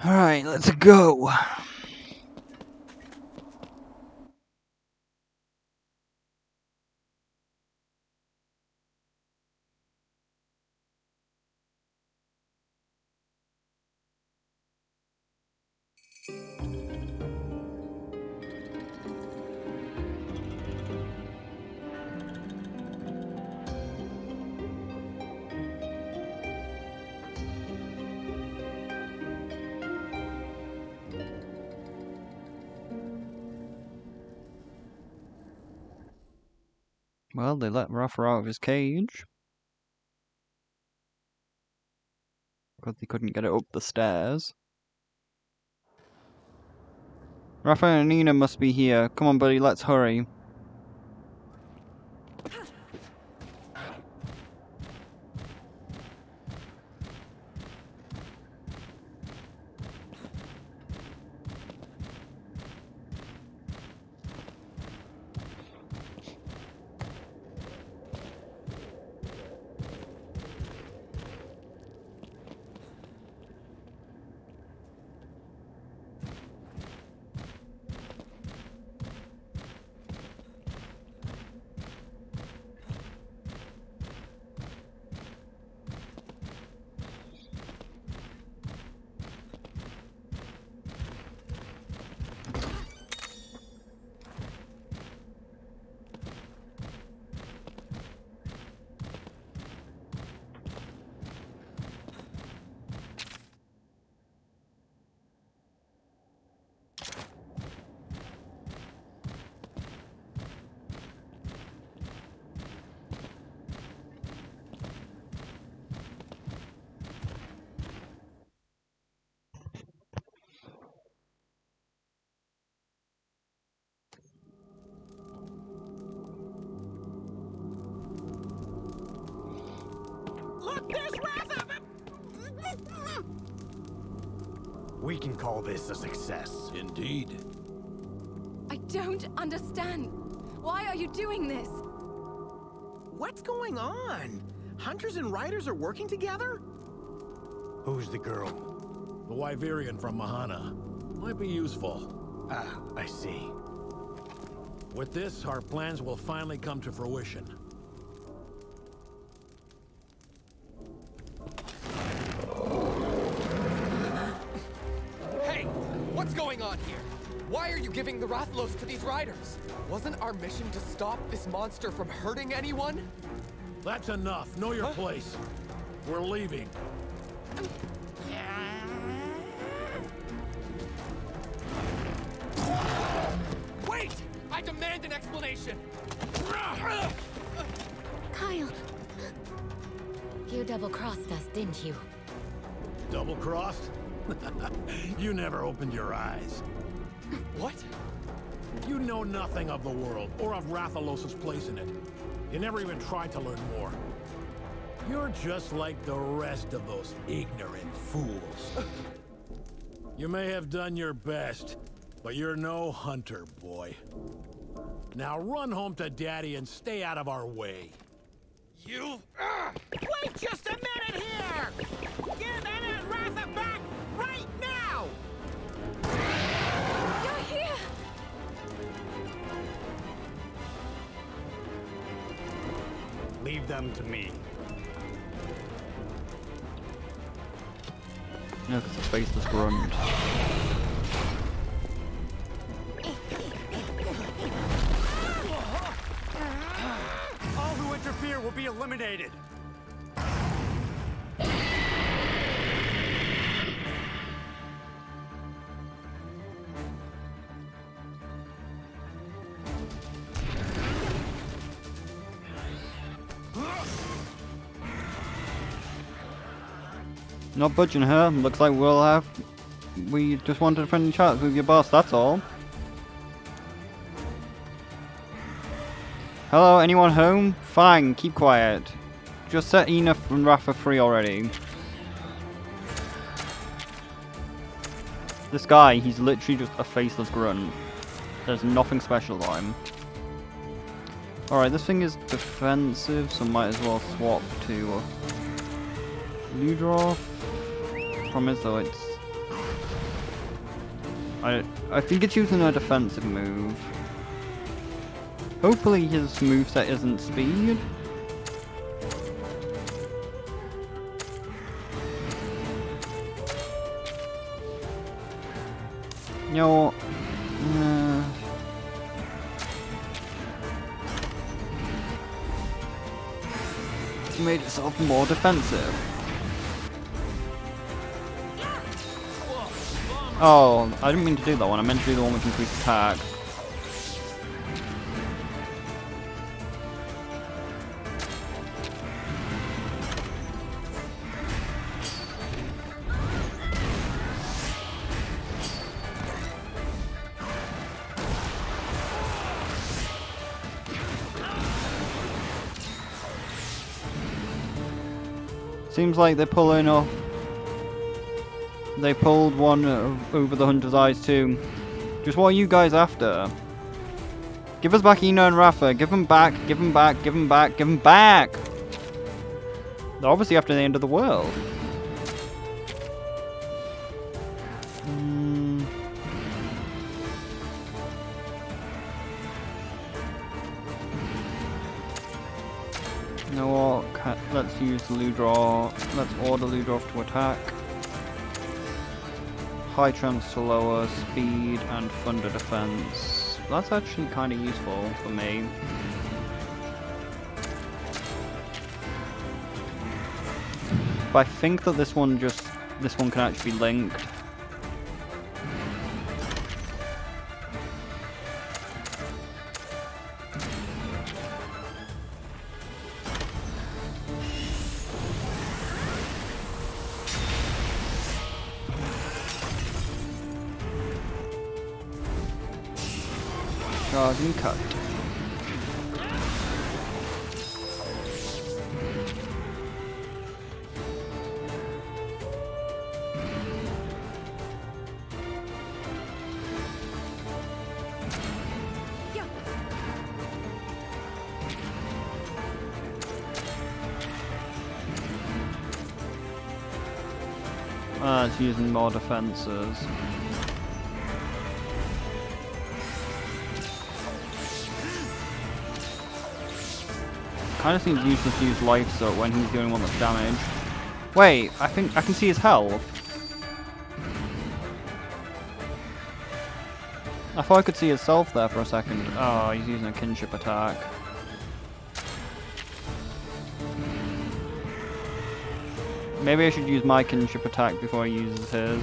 Alright, let's go. Well, they let Rafa out of his cage. Because he couldn't get it up the stairs. Rafa and Nina must be here. Come on, buddy, let's hurry. We can call this a success. Indeed. I don't understand. Why are you doing this? What's going on? Hunters and riders are working together? Who's the girl? The Wyverian from Mahana. Might be useful. Ah, I see. With this, our plans will finally come to fruition. Hey! What's going on here? Why are you giving the Rathalos to these riders? Wasn't our mission to stop this monster from hurting anyone? That's enough. Know your place. We're leaving. Wait! I demand an explanation! Kyle. You double-crossed us, didn't you? Double-crossed? You never opened your eyes. What? You know nothing of the world, or of Rathalos' place in it. You never even tried to learn more. You're just like the rest of those ignorant fools. You may have done your best, but you're no hunter, boy. Now run home to Daddy and stay out of our way. You... Wait just a minute here! Give Anna and Ratha back right now! You're here! Leave them to me. No, because the faceless grunt. All who interfere will be eliminated. Not budging her. Looks like we'll have... We just wanted a friendly chat with your boss, that's all. Hello, anyone home? Fine, keep quiet. Just set Ina and Rafa free already. This guy, he's literally just a faceless grunt. There's nothing special about him. Alright, this thing is defensive, so might as well swap to Ludroth. Problem is though, it's I think it's using a defensive move. Hopefully his moveset isn't speed. You know what? He made itself more defensive. Oh, I didn't mean to do that one. I meant to do the one with increased attack. Seems like they're pulling off. They pulled one over the hunter's eyes too. Just what are you guys after? Give us back Eno and Rafa. Give them back. Give them back. Give them back. Give them back. They're obviously after the end of the world. You know what? Let's use the Ludroth. Let's order Ludroth to attack. High chance to lower speed and thunder defense. That's actually kind of useful for me. But I think that this one can actually be linked. Charge and cut. It's using more defenses. Kind of seems useless to use life soak when he's the only one that's damaged. Wait, I think I can see his health. I thought I could see his self there for a second. Oh, he's using a kinship attack. Maybe I should use my kinship attack before he uses his.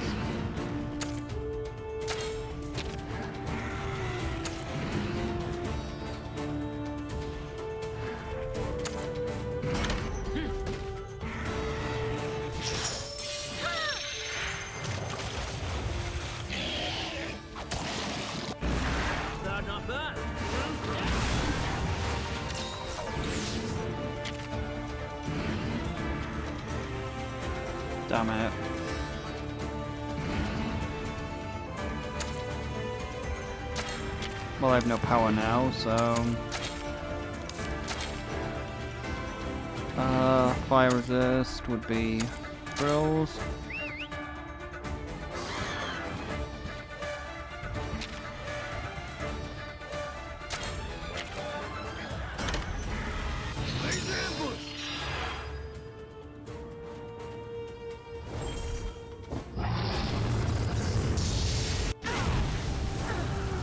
Damn it. Well, I have no power now, so... fire resist would be frills.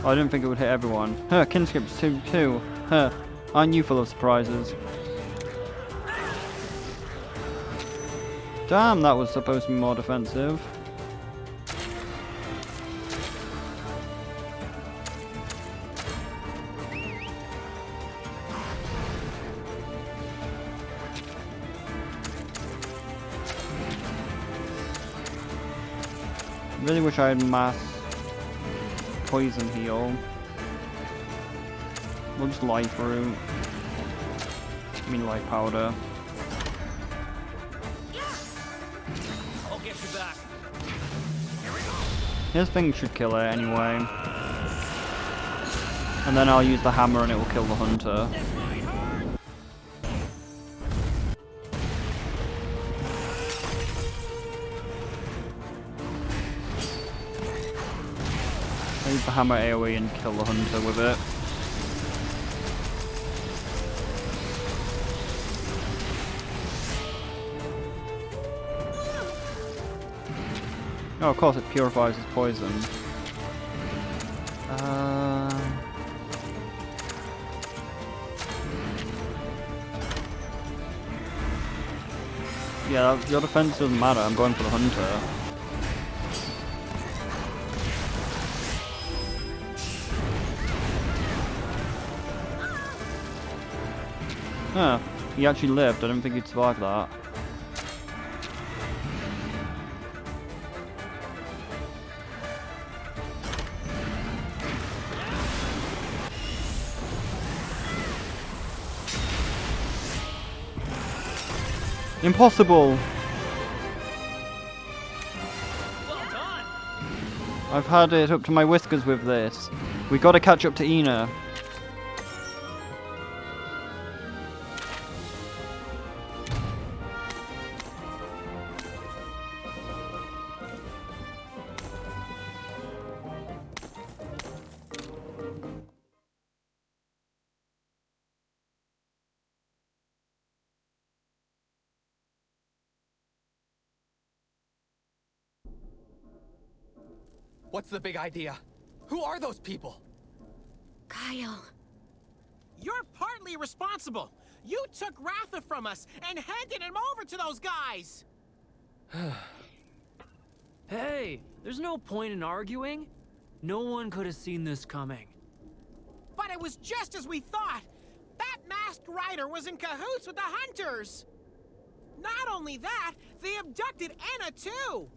I didn't think it would hit everyone. Huh, Kinskip's too. Huh, aren't you full of surprises? Damn, that was supposed to be more defensive. Really wish I had mass poison heal. We'll just life root. I mean life powder. I'll get you back. His thing should kill it anyway. And then I'll use the hammer and it will kill the hunter. I use the hammer AoE and kill the hunter with it. Oh, of course it purifies his poison. Yeah, your defense doesn't matter. I'm going for the hunter. Huh, he actually lived. I didn't think he'd survive that. Impossible! Well done. I've had it up to my whiskers with this. We gotta catch up to Ina. What's the big idea? Who are those people? Kyle. You're partly responsible. You took Ratha from us and handed him over to those guys. Hey, there's no point in arguing. No one could have seen this coming. But it was just as we thought. That masked rider was in cahoots with the hunters. Not only that, they abducted Anna too.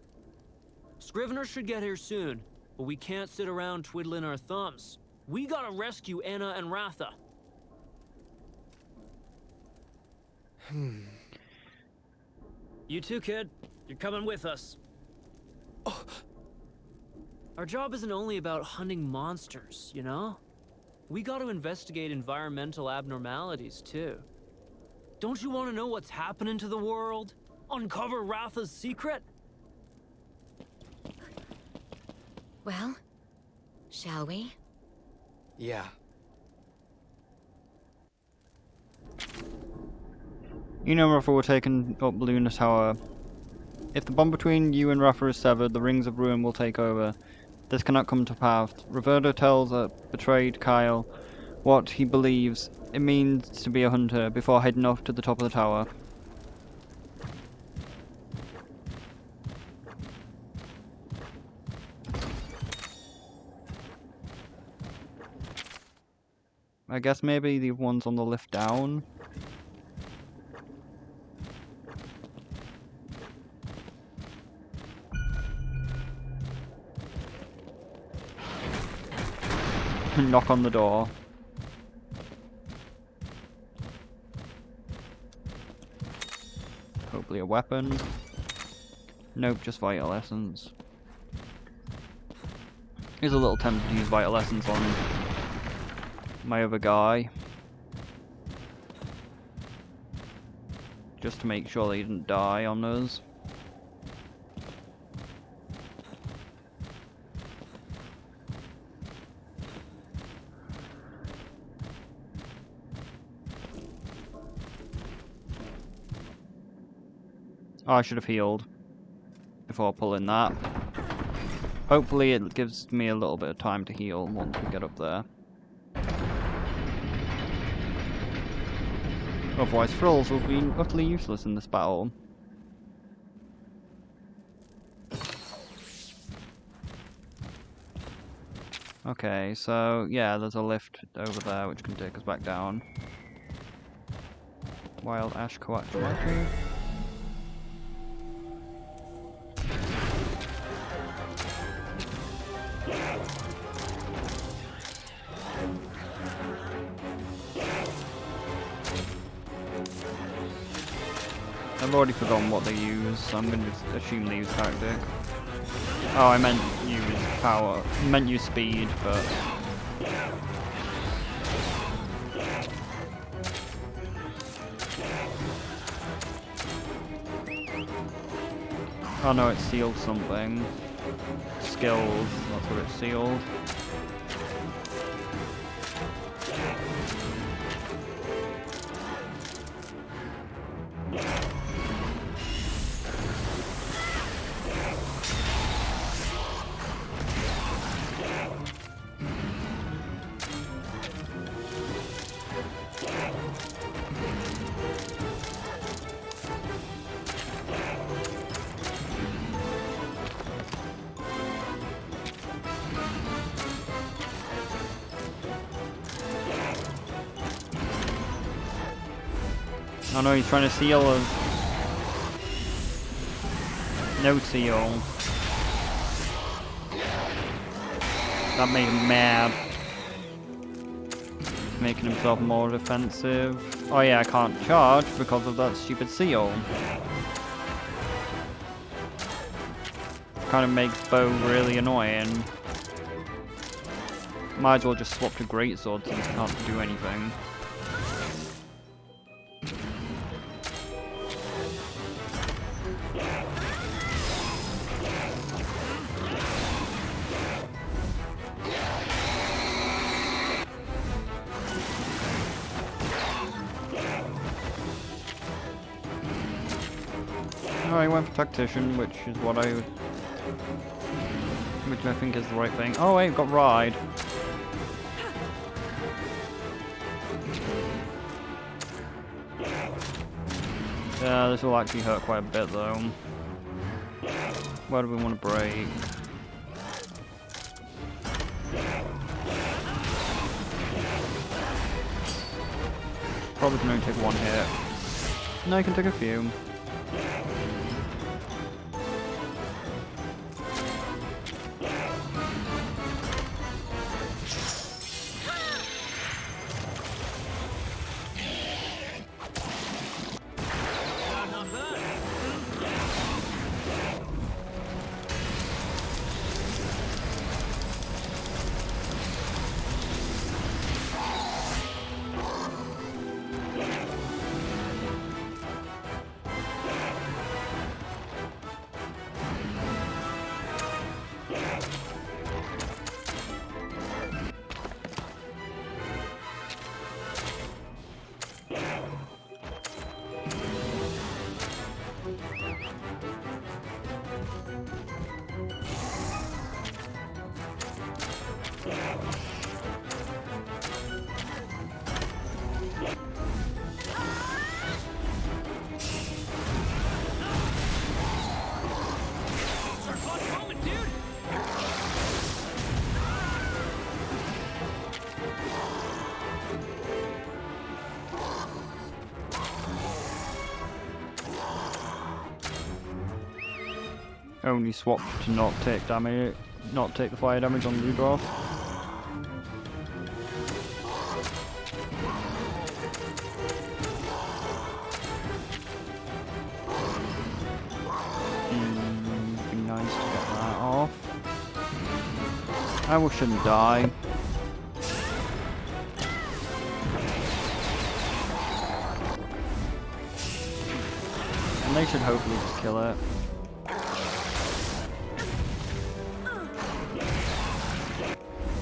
Scrivener should get here soon, but we can't sit around twiddling our thumbs. We gotta rescue Anna and Ratha. You too, kid. You're coming with us. Our job isn't only about hunting monsters, you know? We gotta investigate environmental abnormalities, too. Don't you want to know what's happening to the world? Uncover Ratha's secret? Well, shall we? Yeah. You know Rafa were taken up Luna Tower. If the bond between you and Rafa is severed, the Rings of Ruin will take over. This cannot come to pass. Roberto tells betrayed Kyle what he believes it means to be a hunter before heading off to the top of the tower. I guess maybe the ones on the lift down. Knock on the door. Hopefully a weapon. Nope, just vital essence. He's a little tempted to use vital essence on my other guy. Just to make sure that he didn't die on us. Oh, I should have healed before pulling that. Hopefully it gives me a little bit of time to heal once we get up there. Otherwise Frills will be utterly useless in this battle. Okay, so yeah, there's a lift over there which can take us back down. Wild Ash Coaximachi. I've already forgotten what they use, so I'm going to just assume they use tactic. Oh, I meant use power. I meant use speed, but... Oh no, it sealed something. skills. That's what it's sealed. Oh no, he's trying to seal us. No seal. That made him mad. Making himself more defensive. Oh yeah, I can't charge because of that stupid seal. Kind of makes Bo really annoying. Might as well just swap to greatsword since he can't do anything. Oh, I went for tactician, which is what I think is the right thing. Oh wait, got ride. Yeah, this will actually hurt quite a bit though. Where do we want to break? Probably can only take one hit. No, you can take a few. Only swap to not take damage, not take the fire damage on redraw. Be nice to get that off. I shouldn't die. And they should hopefully just kill it.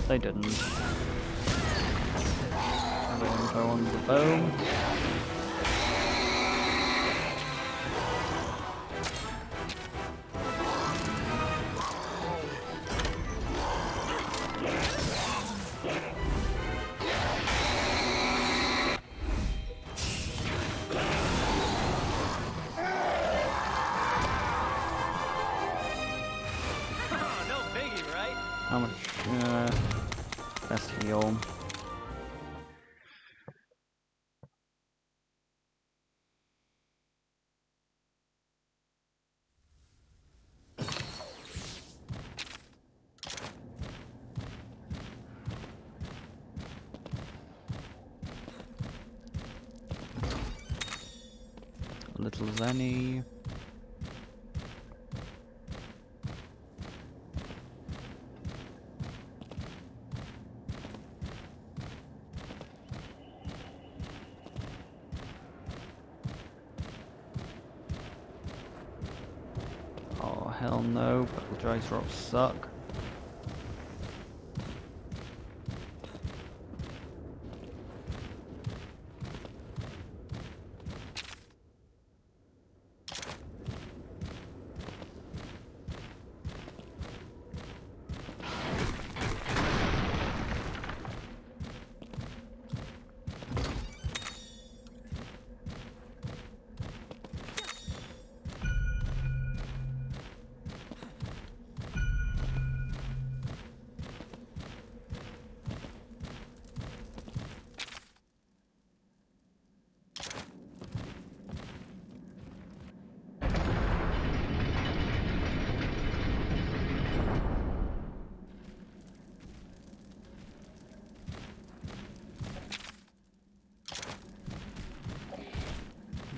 They didn't. I'm going to go on the bow. No biggie, right? How much? Best heal. Little Zenny. Oh hell no, but the dry drops suck.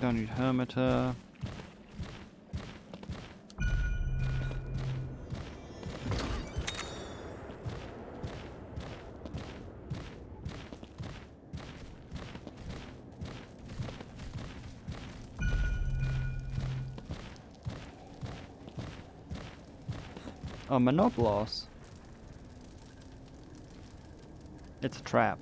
Don't need Hermiter. Oh, Monoblos. It's a trap.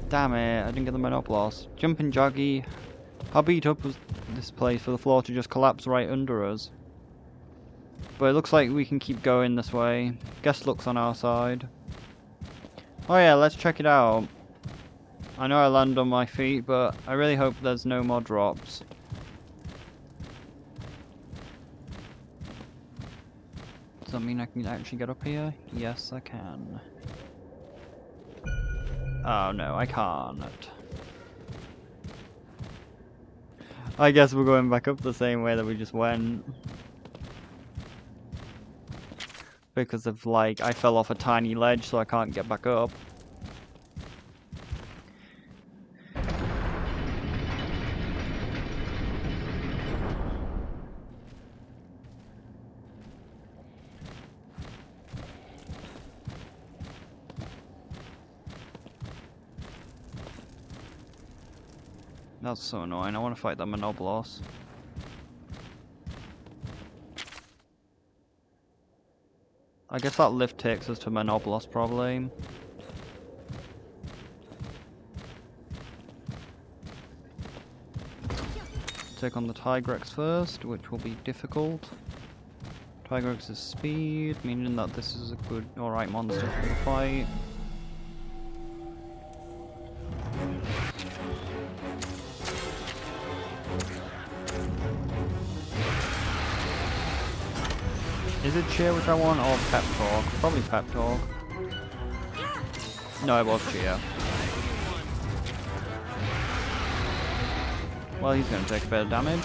Damn it, I didn't get the Monoblos. Jumping Joggy. How beat up was this place for the floor to just collapse right under us? But it looks like we can keep going this way. Guest luck's on our side. Oh yeah, let's check it out. I know I land on my feet, but I really hope there's no more drops. Does that mean I can actually get up here? Yes, I can. Oh no, I can't. I guess we're going back up the same way that we just went. Because of, like, I fell off a tiny ledge, so I can't get back up. That's so annoying. I want to fight that Monoblos. I guess that lift takes us to Monoblos, probably. Take on the Tigerex first, which will be difficult. Tigerex's speed, meaning that this is a good, alright monster for the fight. Is it cheer which I want, or pep talk? Probably pep talk. No, it was cheer. Well, he's going to take a bit of damage.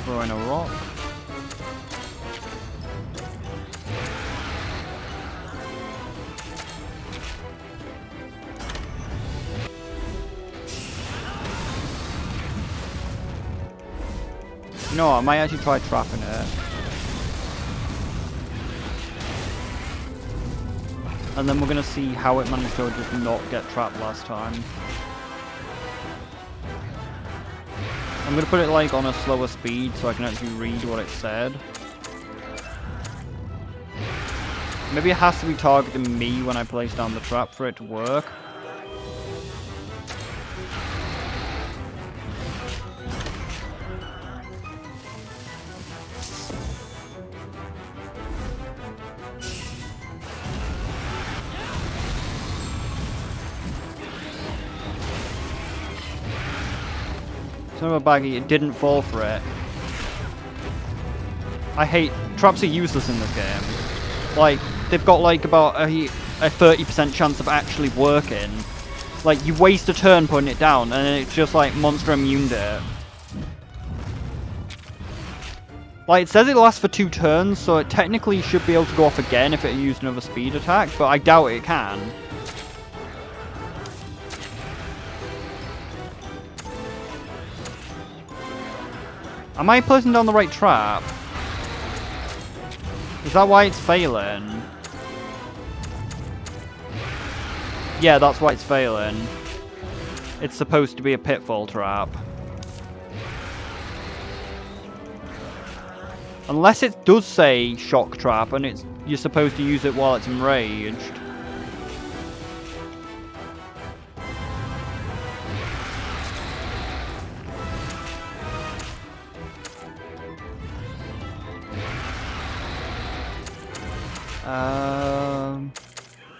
Throwing a rock. No, I might actually try trapping it. And then we're gonna see how it managed to just not get trapped last time. I'm gonna put it like on a slower speed so I can actually read what it said. Maybe it has to be targeting me when I place down the trap for it to work. Son of a baggy, it didn't fall for it. I hate... traps are useless in this game. Like, they've got like about a 30% chance of actually working. Like, you waste a turn putting it down, and it's just like monster immune to it. Like, it says it lasts for 2 turns, so it technically should be able to go off again if it used another speed attack, but I doubt it can. Am I placing down the right trap? Is that why it's failing? Yeah, that's why it's failing. It's supposed to be a pitfall trap. Unless it does say shock trap and you're supposed to use it while it's enraged.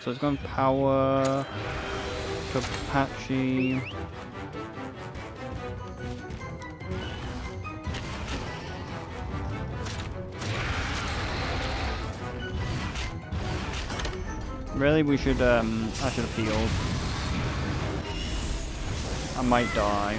So it's going power to Apache. Really, we should, I should have healed. I might die.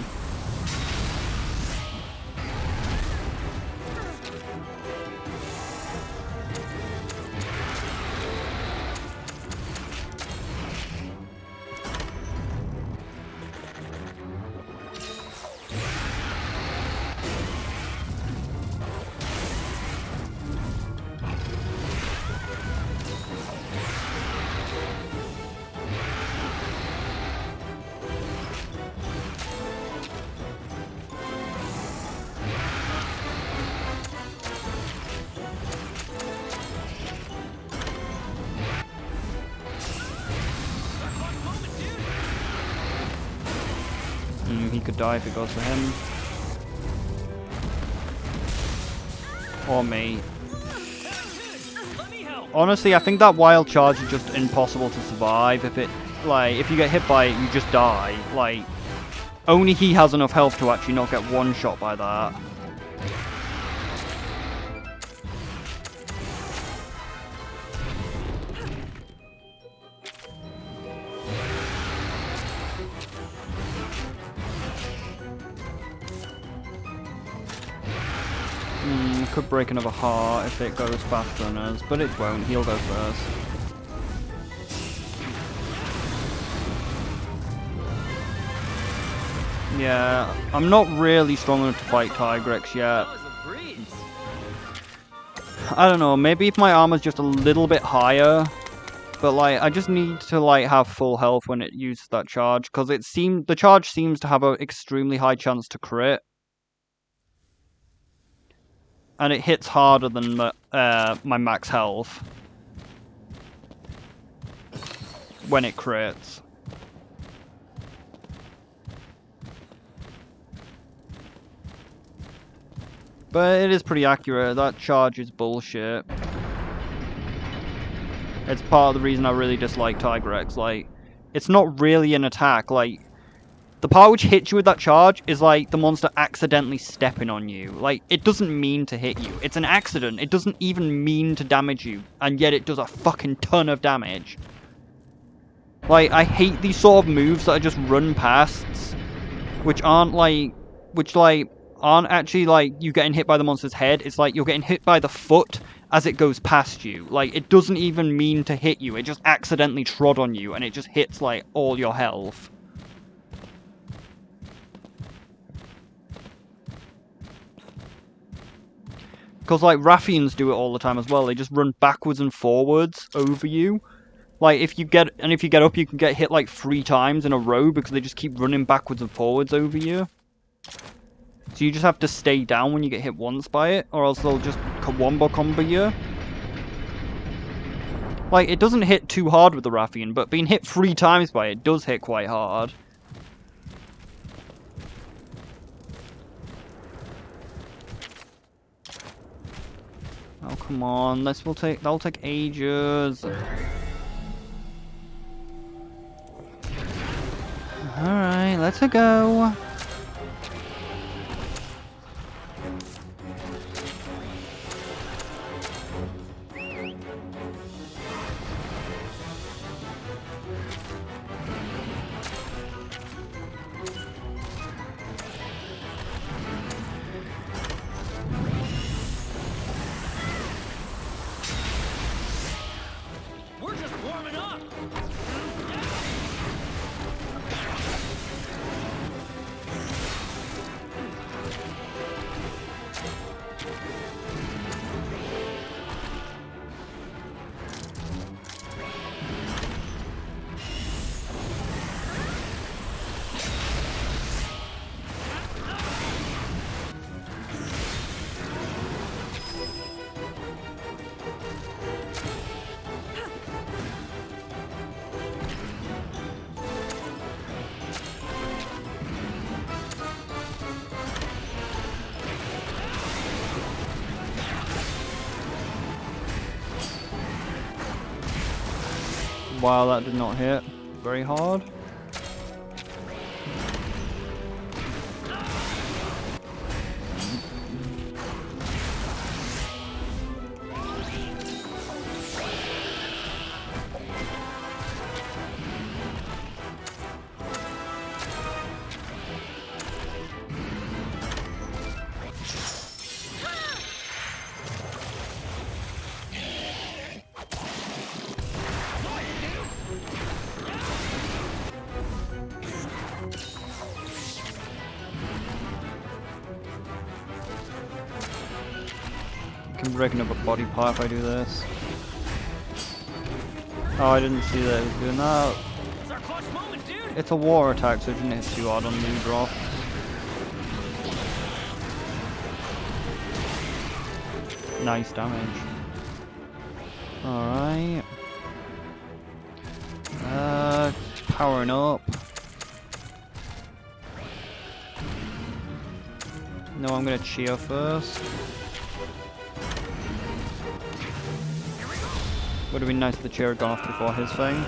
He could die if it goes for him. Or me. Honestly, I think that wild charge is just impossible to survive. If you get hit by it, you just die. Like, only he has enough health to actually not get one shot by that. Could break another heart if it goes faster than us, but it won't. He'll go first. Yeah, I'm not really strong enough to fight Tigerex yet. I don't know, maybe if my armor's just a little bit higher, but like, I just need to like have full health when it uses that charge, because the charge seems to have an extremely high chance to crit. And it hits harder than my max health when it crits. But it is pretty accurate. That charge is bullshit. It's part of the reason I really dislike Tigerex. Like, it's not really an attack. Like, the part which hits you with that charge is like the monster accidentally stepping on you. Like, it doesn't mean to hit you. It's an accident. It doesn't even mean to damage you. And yet it does a fucking ton of damage. Like, I hate these sort of moves that are just run pasts. Which aren't actually like you getting hit by the monster's head. It's like you're getting hit by the foot as it goes past you. Like, it doesn't even mean to hit you. It just accidentally trod on you and it just hits like all your health. Because, like, Rathians do it all the time as well. They just run backwards and forwards over you. Like, if you get up, you can get hit, like, 3 times in a row because they just keep running backwards and forwards over you. So you just have to stay down when you get hit once by it, or else they'll just wombo combo you. Like, it doesn't hit too hard with the Rathian, but being hit 3 times by it does hit quite hard. Oh, come on. That'll take ages. Alright, let's go. Wow, that did not hit very hard. I can break another body part if I do this. Oh, I didn't see that it was doing that. It's our clutch moment, dude. It's a war attack, so it didn't hit too hard on the drop. Nice damage. Alright. Powering up. No, I'm gonna cheer first. Would have been nice if the cheer had gone off before his thing.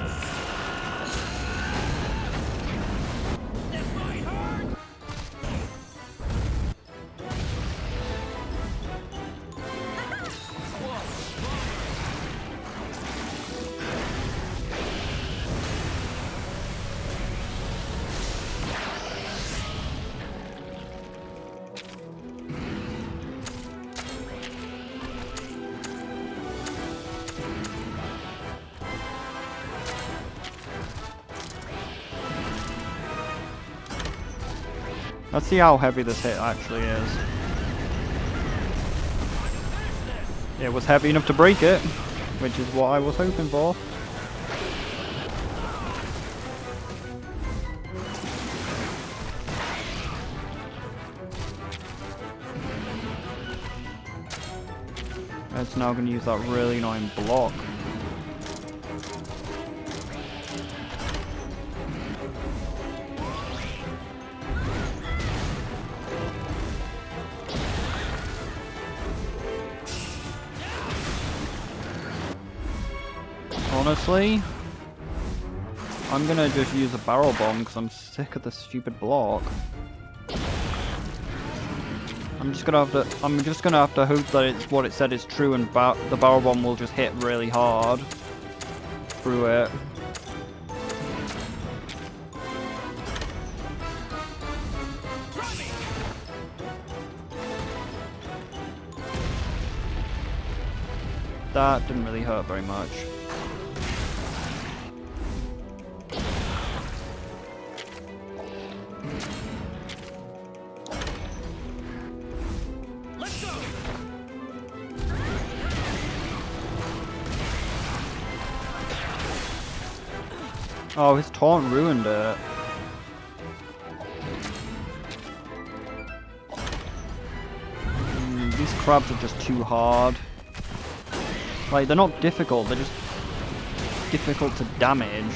Let's see how heavy this hit actually is. It was heavy enough to break it, which is what I was hoping for. It's now going to use that really annoying block. Honestly, I'm gonna just use a barrel bomb because I'm sick of this stupid block. I'm just gonna have to hope that it's what it said is true and the barrel bomb will just hit really hard through it. That didn't really hurt very much. Let's go. Oh, his taunt ruined it. These crabs are just too hard. Like, they're not difficult, they're just difficult to damage.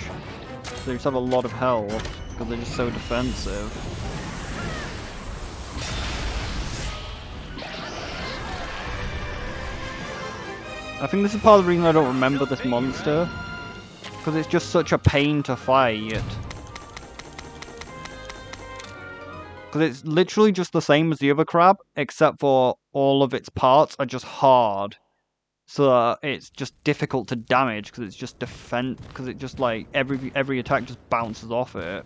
They just have a lot of health, because they're just so defensive. I think this is part of the reason I don't remember this monster. Because it's just such a pain to fight. Because it's literally just the same as the other crab, except for all of its parts are just hard. So it's just difficult to damage because it's just because it just like every attack just bounces off it.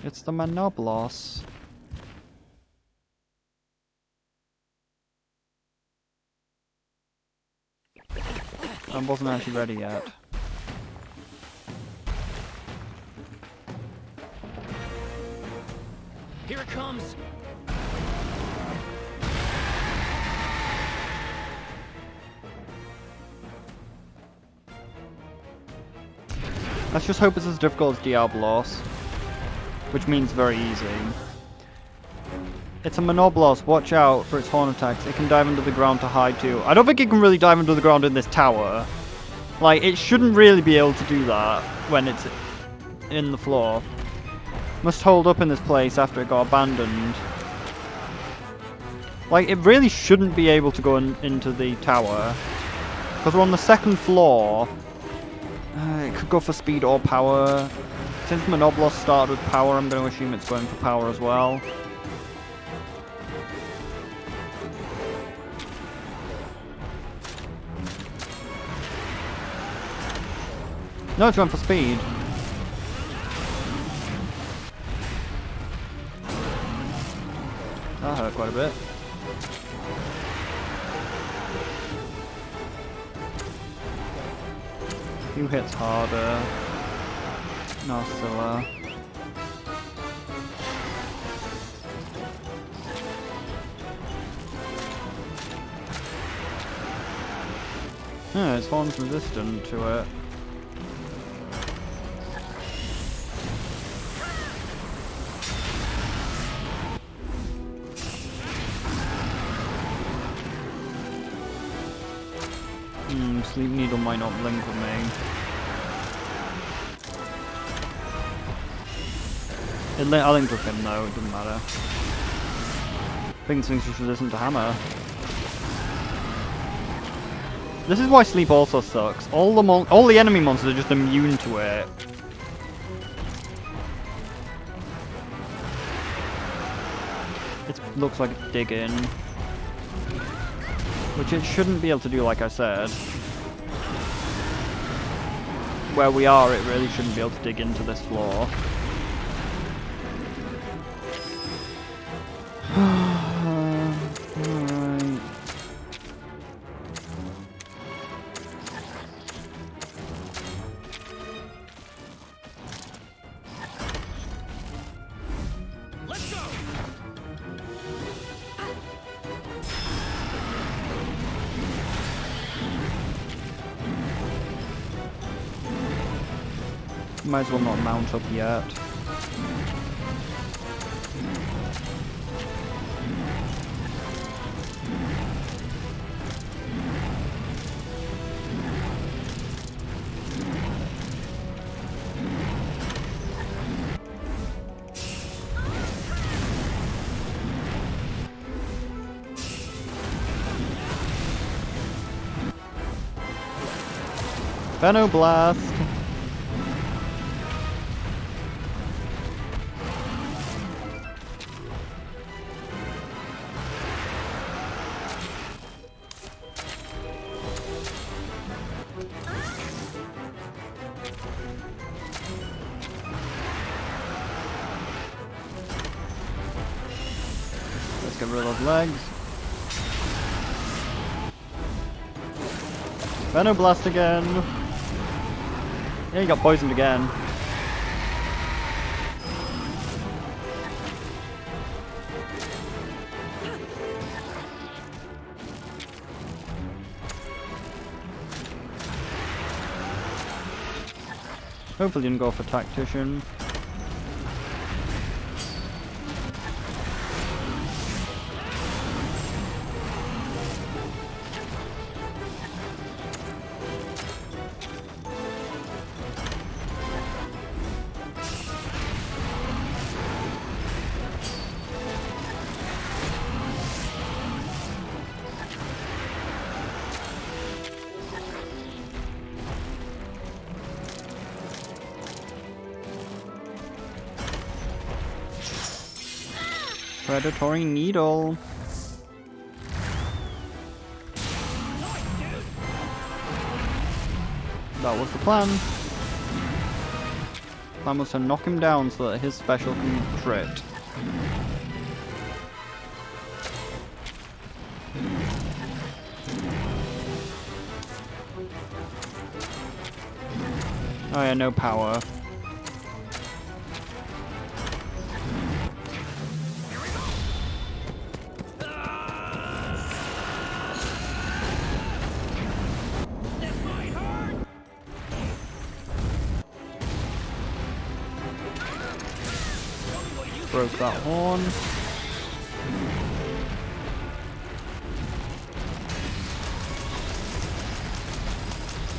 It's the Manoblos. I wasn't actually ready yet. Here it comes. Let's just hope it's as difficult as Diablos, which means very easy. It's a Manoblos, watch out for its horn attacks. It can dive under the ground to hide too. I don't think it can really dive under the ground in this tower. Like, it shouldn't really be able to do that when it's in the floor. Must hold up in this place after it got abandoned. Like, it really shouldn't be able to go into the tower. Because we're on the 2nd floor. It could go for speed or power. Since Monoblos started with power, I'm going to assume it's going for power as well. No, it's going for speed. That hurt quite a bit. Who hits harder? Narcilla. Yeah, its horn's resistant to it. Sleep Needle might not blink with me. I linked with him though, it doesn't matter. Things just resistant to hammer. This is why sleep also sucks. All the enemy monsters are just immune to it. It looks like it's digging. Which it shouldn't be able to do, like I said. Where we are, it really shouldn't be able to dig into this floor. Alright. Let's go! Might as well not mount up yet. Venoblast! Let's get rid of those legs. Venoblast again! Yeah, he got poisoned again. Hopefully didn't go for Tactician. Predatory Needle. That was the plan. Plan was to knock him down so that his special can crit. Oh yeah, no power. Broke that horn.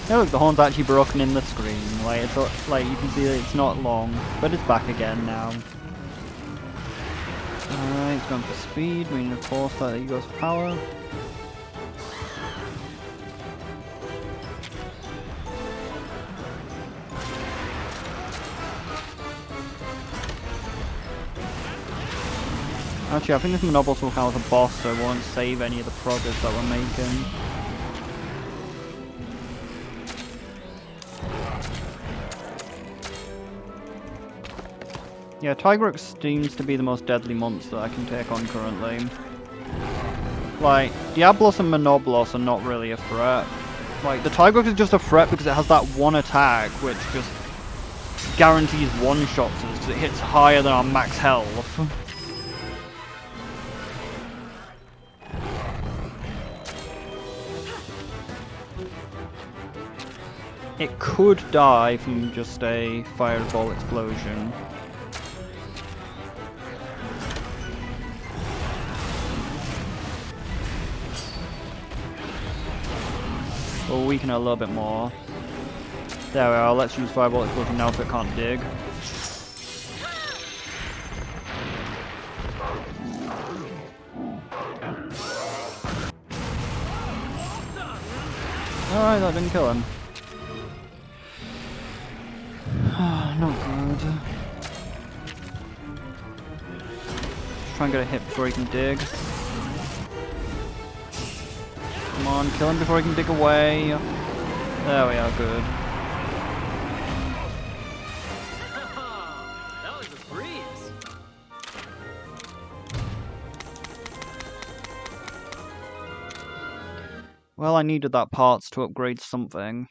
Hey look, the horn's actually broken in the screen. Like it's like you can see that it's not long, but it's back again now. Alright, it's going for speed. We need to force that he goes for power. Actually, I think this Monobolus will count as a boss, so it won't save any of the progress that we're making. Yeah, Tigerex seems to be the most deadly monster I can take on currently. Like, Diablos and Monobolus are not really a threat. Like, the Tigerex is just a threat because it has that one attack which just guarantees one-shots us because it hits higher than our max health. It could die from just a fireball explosion. We'll weaken it a little bit more. There we are, let's use fireball explosion now so it can't dig. Alright, that didn't kill him. Not good. Just try and get a hit before he can dig. Come on, kill him before he can dig away. There we are, good. That was a breeze. Well, I needed that parts to upgrade something.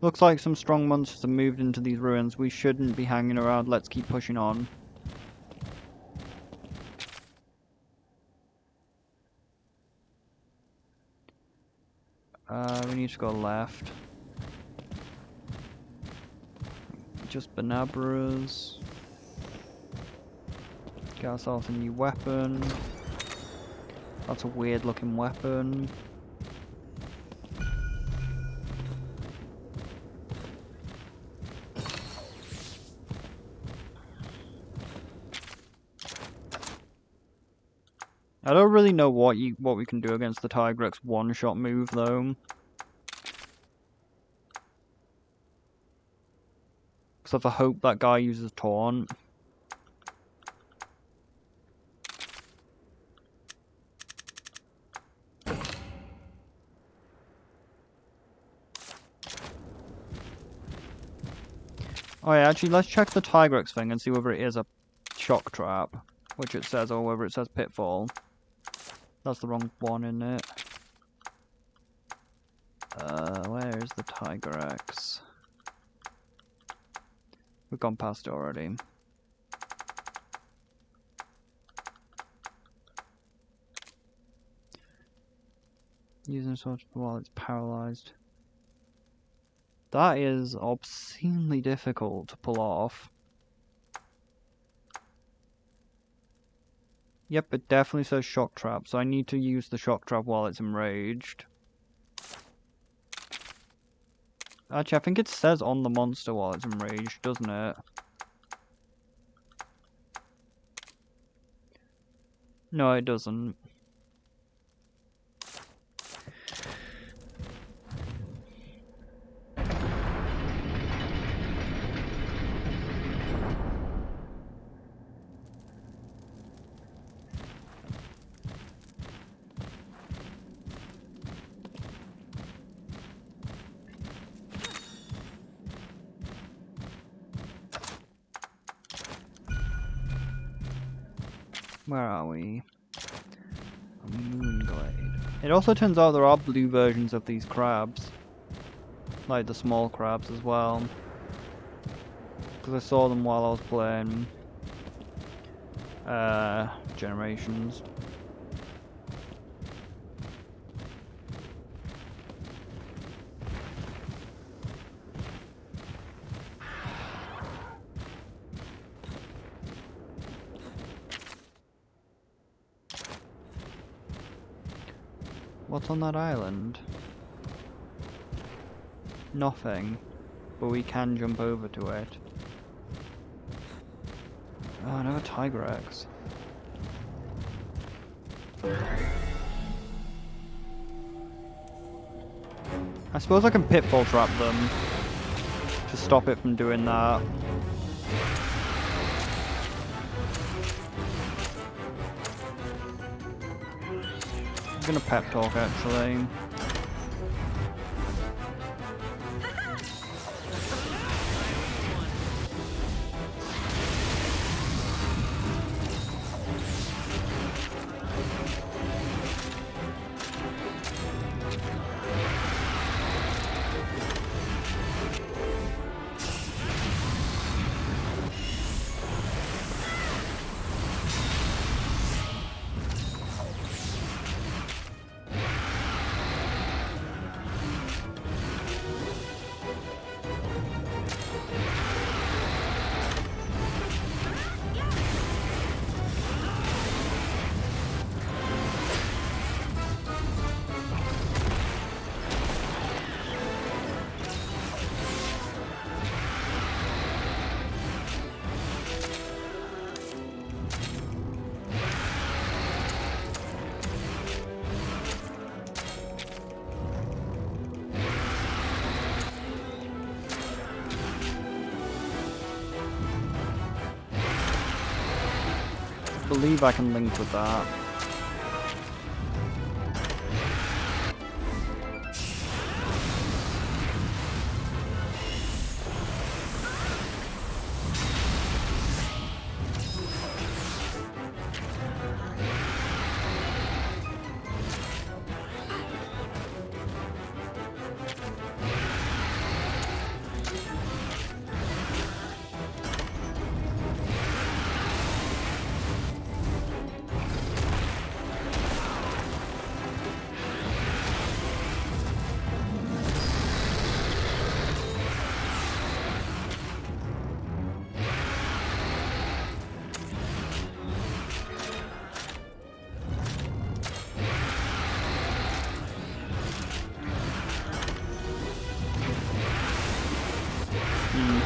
Looks like some strong monsters have moved into these ruins. We shouldn't be hanging around. Let's keep pushing on. We need to go left. Just Benabras. Get ourselves a new weapon. That's a weird looking weapon. I don't really know what we can do against the Tigerex one-shot move though. Except for hope that guy uses taunt. Oh yeah, actually let's check the Tigerex thing and see whether it is a shock trap, which it says, or whether it says pitfall. That's the wrong one, isn't it? Where is the Tigerex? We've gone past it already. Using sword while it's paralyzed. That is obscenely difficult to pull off. Yep, it definitely says shock trap, so I need to use the shock trap while it's enraged. Actually, I think it says on the monster while it's enraged, doesn't it? No, it doesn't. Where are we? Moonglade. It also turns out there are blue versions of these crabs. Like the small crabs as well. Because I saw them while I was playing Generations. What's on that island? Nothing. But we can jump over to it. Oh, another Tigerex. I suppose I can pitfall trap them to stop it from doing that. I'm gonna pep talk actually. I believe I can link with that.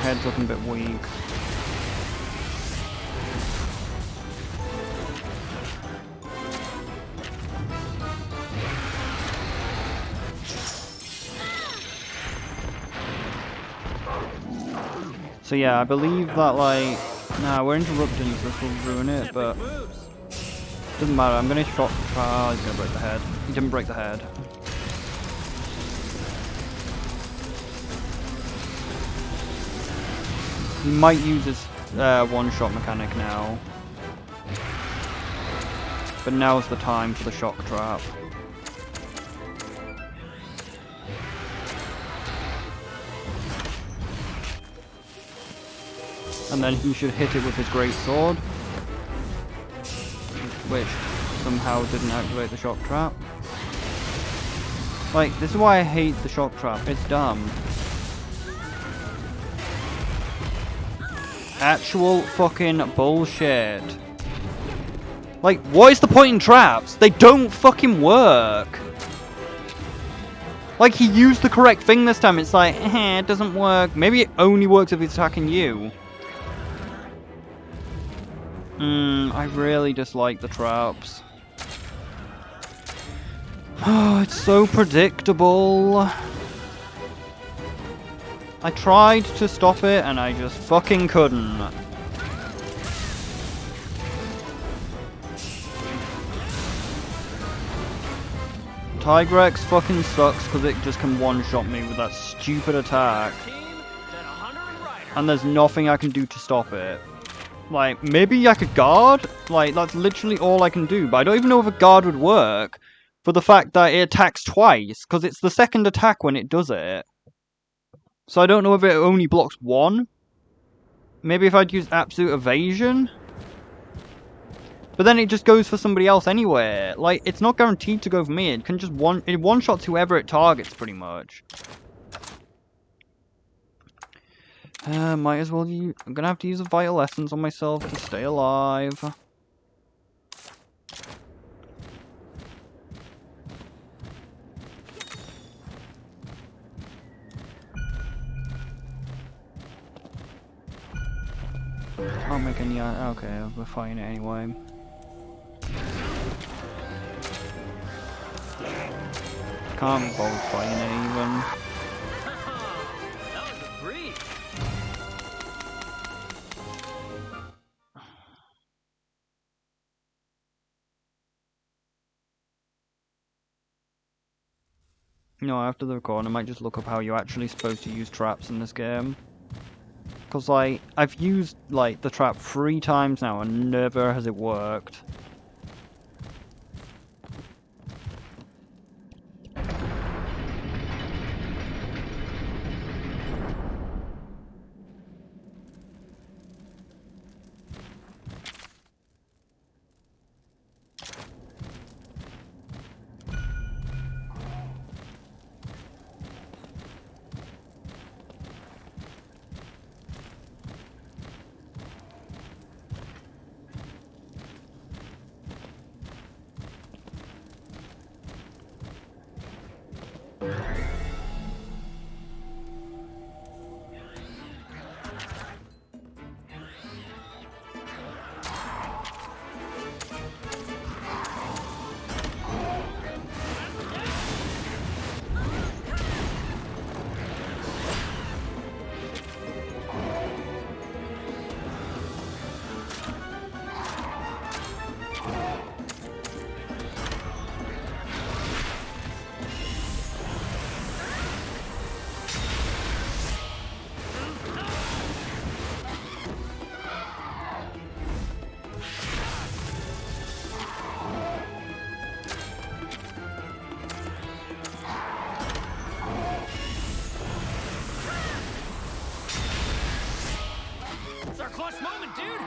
Head's looking a bit weak. So yeah, I believe that like... Nah, we're interrupting, so this will ruin it, but... Doesn't matter, I'm gonna shot... Ah, he's gonna break the head. He didn't break the head. He might use his one-shot mechanic now. But now's the time for the shock trap. And then he should hit it with his great sword. Which somehow didn't activate the shock trap. Like, this is why I hate the shock trap. It's dumb. Actual fucking bullshit. Like, what is the point in traps? They don't fucking work. Like, he used the correct thing this time. It's like, it doesn't work. Maybe it only works if it's attacking you. I really dislike the traps. Oh, it's so predictable. I tried to stop it, and I just fucking couldn't. Tigerex fucking sucks because it just can one-shot me with that stupid attack. And there's nothing I can do to stop it. Like, maybe I could guard? Like, that's literally all I can do. But I don't even know if a guard would work for the fact that it attacks twice, because it's the second attack when it does it. So I don't know if it only blocks one. Maybe if I'd use absolute evasion. But then it just goes for somebody else anyway. Like, it's not guaranteed to go for me. It can just one-shots whoever it targets, pretty much. Might as well I'm gonna have to use a Vital Essence on myself to stay alive. Can't make any. Okay, we're fighting it anyway. Can't bother fighting it even. That was a breeze. You know, after the recording, I might just look up how you're actually supposed to use traps in this game. Because, like, I've used, like, the trap 3 times now and never has it worked. It's our clutch moment, dude!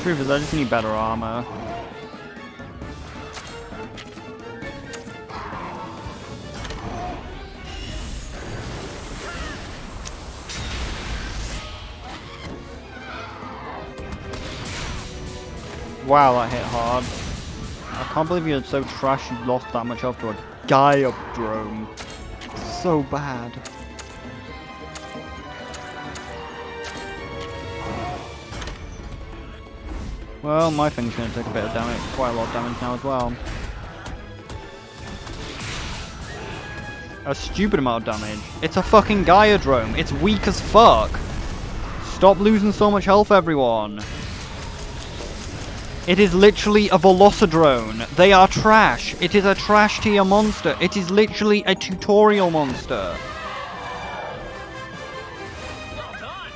Truth is, I just need better armor. Wow, that hit hard. I can't believe you're so trash you lost that much health to a guy up drone. So bad. Well, my thing's gonna take a bit of damage, quite a lot of damage now as well. A stupid amount of damage. It's a fucking Gaiadrome. It's weak as fuck. Stop losing so much health, everyone. It is literally a Velocidrone. They are trash. It is a trash tier monster. It is literally a tutorial monster. Well done!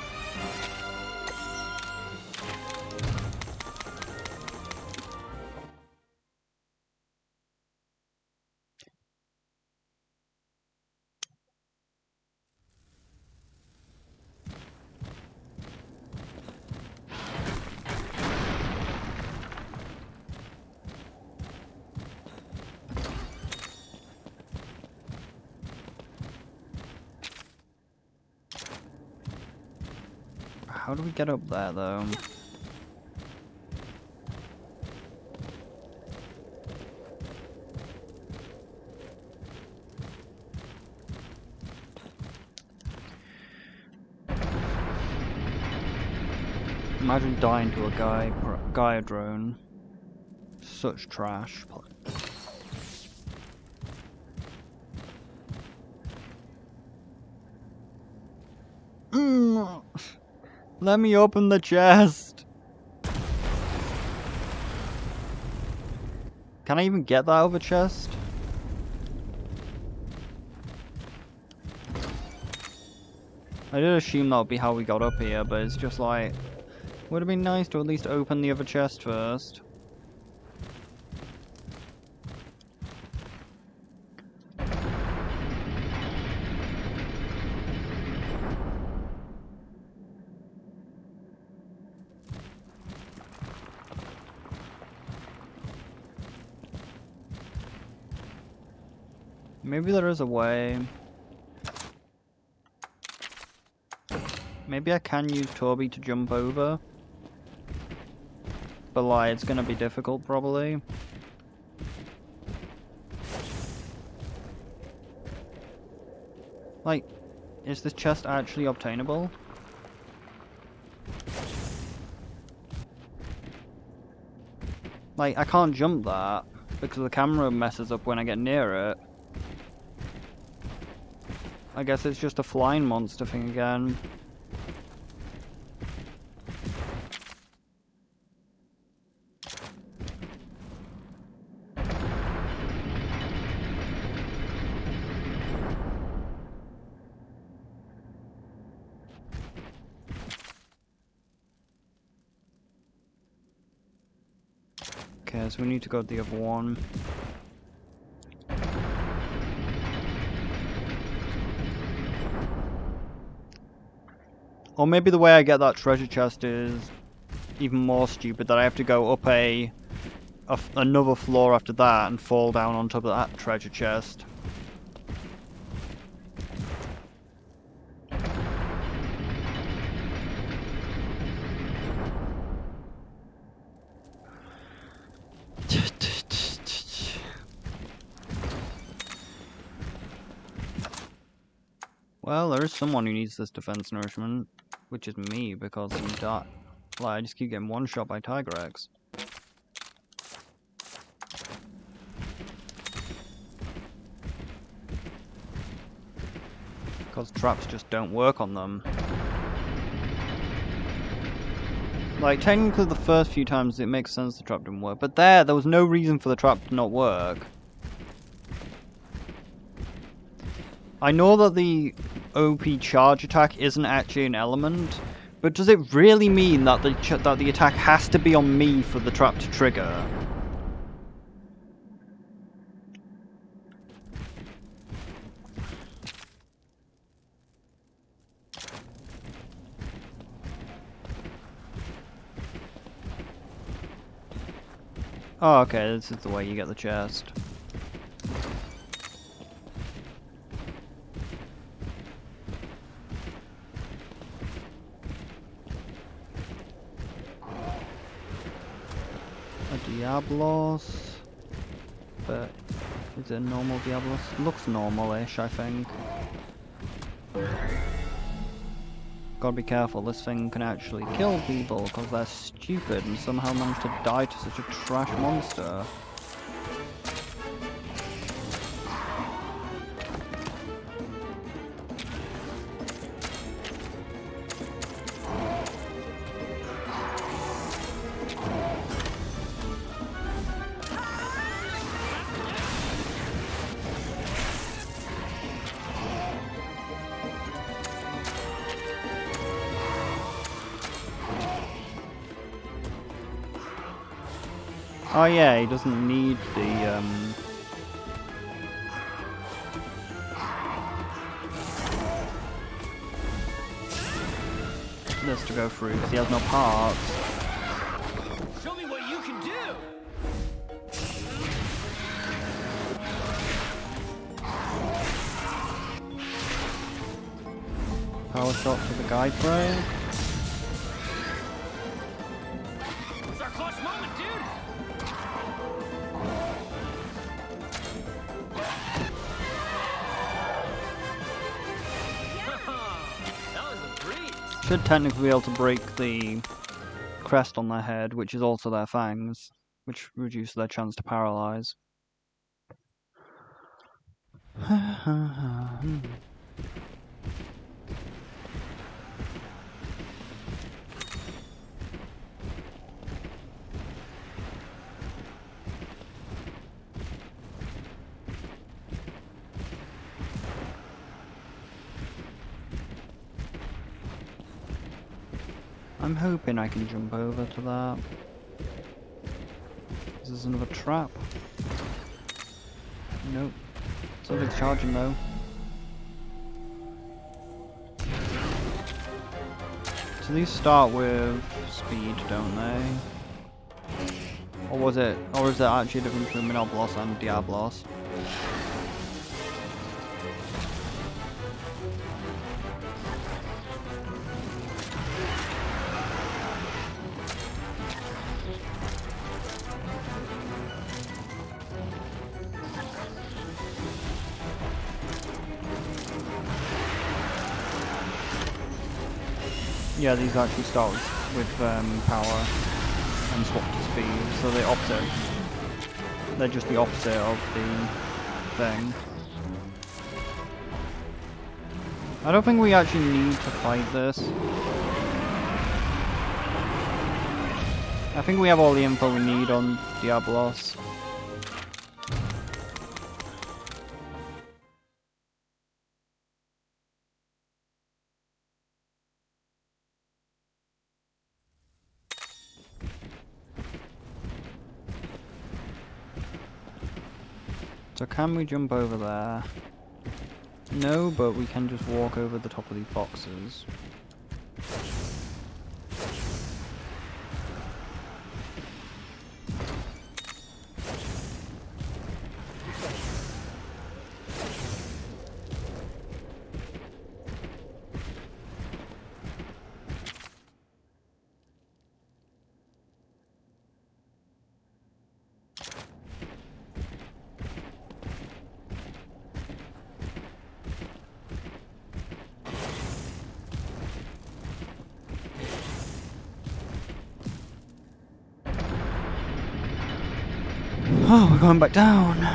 How do we get up there, though? Imagine dying to a Gaiadrone. Such trash. Let me open the chest. Can I even get that other chest? I did assume that would be how we got up here, but it's just like, would have been nice to at least open the other chest first. Maybe there is a way. Maybe I can use Toby to jump over. But like, it's gonna be difficult probably. Like, is this chest actually obtainable? Like, I can't jump that because the camera messes up when I get near it. I guess it's just a flying monster thing again. Okay, so we need to go to the other one. Or maybe the way I get that treasure chest is even more stupid, that I have to go up another floor after that and fall down on top of that treasure chest. Well, there is someone who needs this defense nourishment, which is me, because I just keep getting one shot by Tigerex. Because traps just don't work on them. Like, technically the first few times it makes sense the trap didn't work, but there was no reason for the trap to not work. I know that the OP charge attack isn't actually an element, but does it really mean that the attack has to be on me for the trap to trigger? Oh, okay, this is the way you get the chest. Diablos, but is it a normal Diablos? Looks normal-ish, I think. Gotta be careful, this thing can actually kill people because they're stupid and somehow manage to die to such a trash monster. Oh yeah, he doesn't need the this to go through because he has no parts. Show me what you can do! Power shot to the guide rail. It's our clutch moment, dude! That was a breeze! Should technically be able to break the crest on their head, which is also their fangs, which reduce their chance to paralyze. I'm hoping I can jump over to that. Is this another trap? Nope. Something's charging though. So these start with speed, don't they? Or is it actually a difference between Minoblos and Diablos? Yeah, these actually start with power and swap to speed, so they're opposite. They're just the opposite of the thing. I don't think we actually need to fight this. I think we have all the info we need on Diablos. So can we jump over there? No, but we can just walk over the top of these boxes. Oh, we're going back down. No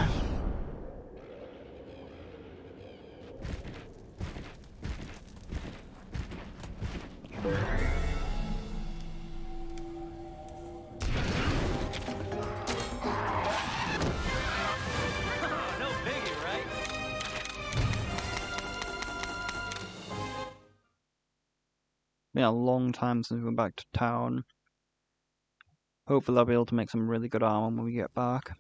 biggie, right? Been a long time since we went back to town. Hopefully I'll be able to make some really good armor when we get back.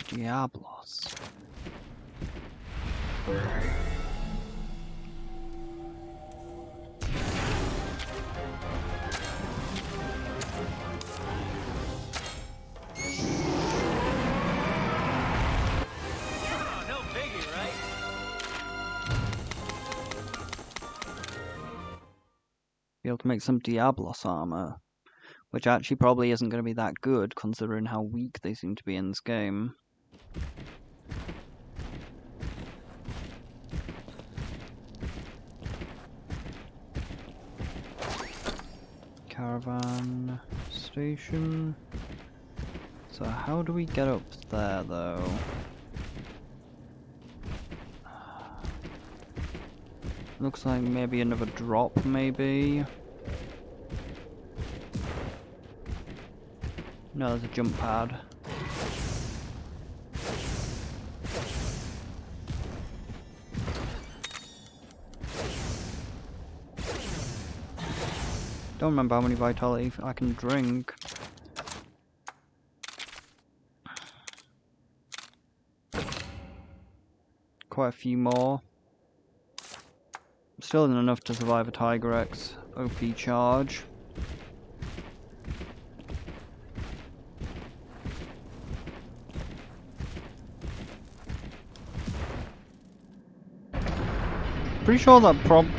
Diablos. No biggie, right? Be able to make some Diablos armor. Which actually probably isn't going to be that good, considering how weak they seem to be in this game. Caravan station. So how do we get up there, though? Looks like maybe another drop, maybe? No, there's a jump pad. Don't remember how many vitality I can drink. Quite a few more. Still isn't enough to survive a Tigerex OP charge. Pretty sure that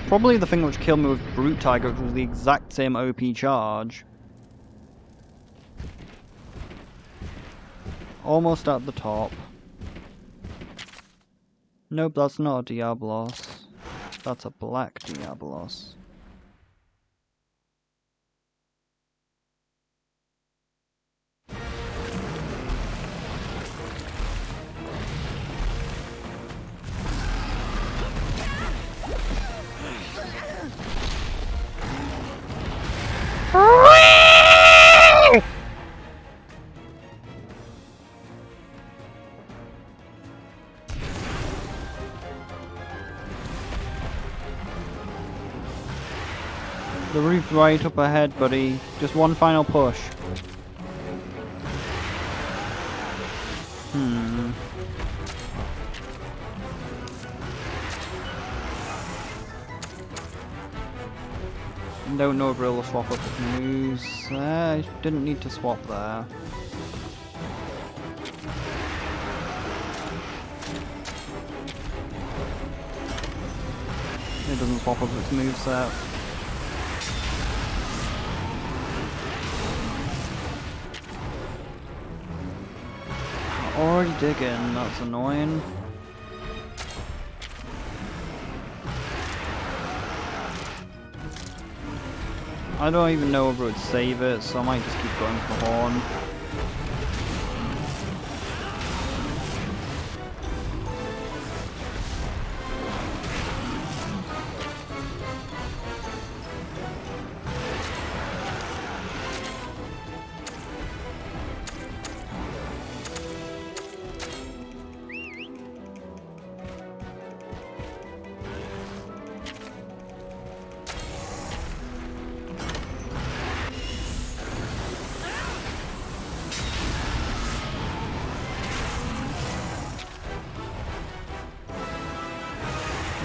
probably the thing which killed me with Brute Tigerex was the exact same OP charge. Almost at the top. Nope, that's not a Diablos. That's a black Diablos. The roof's right up ahead, buddy. Just one final push. Don't know if we'll swap up with moves. Didn't need to swap there. It doesn't swap up its moveset. Already digging, that's annoying. I don't even know if it would save it, so I might just keep going for the horn.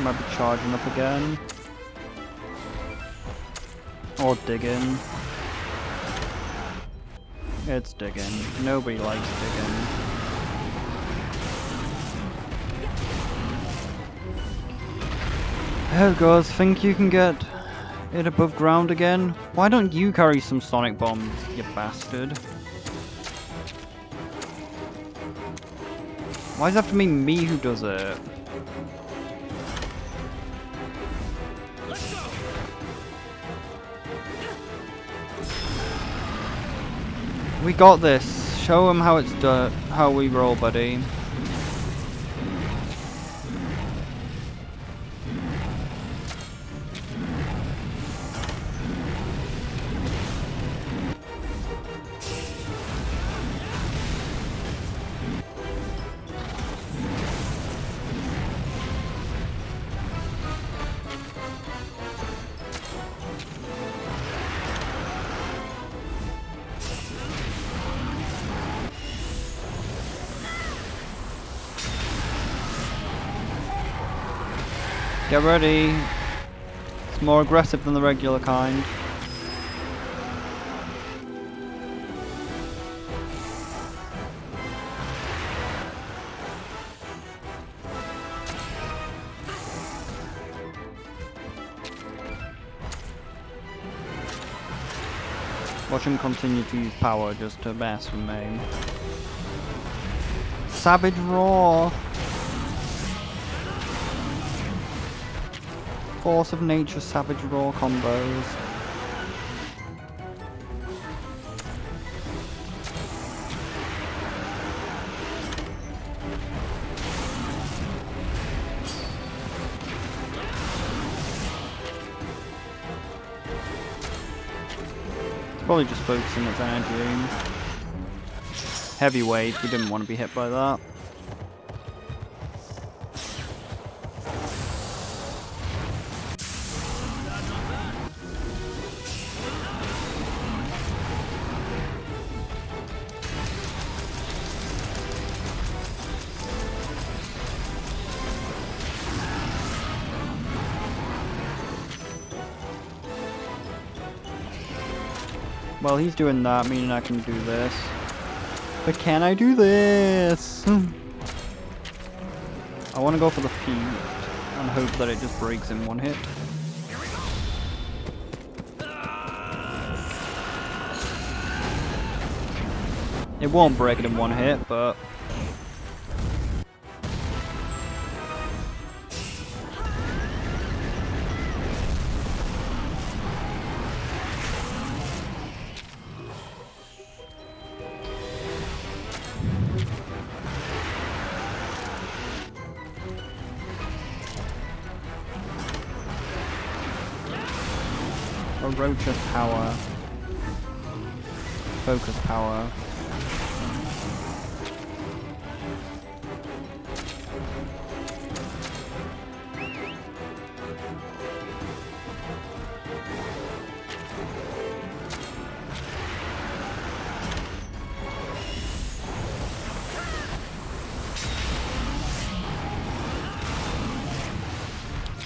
Might be charging up again. Or digging. It's digging. Nobody likes digging. Oh guys, think you can get it above ground again? Why don't you carry some sonic bombs, you bastard? Why does it have to be me who does it? We got this. Show him how it's done. How we roll, buddy. Get ready. It's more aggressive than the regular kind. Watch him continue to use power just to mess with me. Savage Roar! Force of Nature Savage Roar combos. It's probably just focusing its energy. Heavyweight, we didn't want to be hit by that. Well, he's doing that, meaning I can do this. But can I do this? I want to go for the feet and hope that it just breaks in one hit. It won't break it in one hit, but... Ferocious power. Focus power.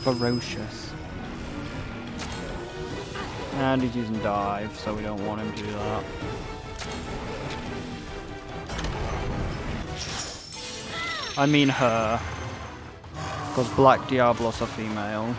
Ferocious. And he's using dive, so we don't want him to do that. I mean her. Because Black Diablos are female.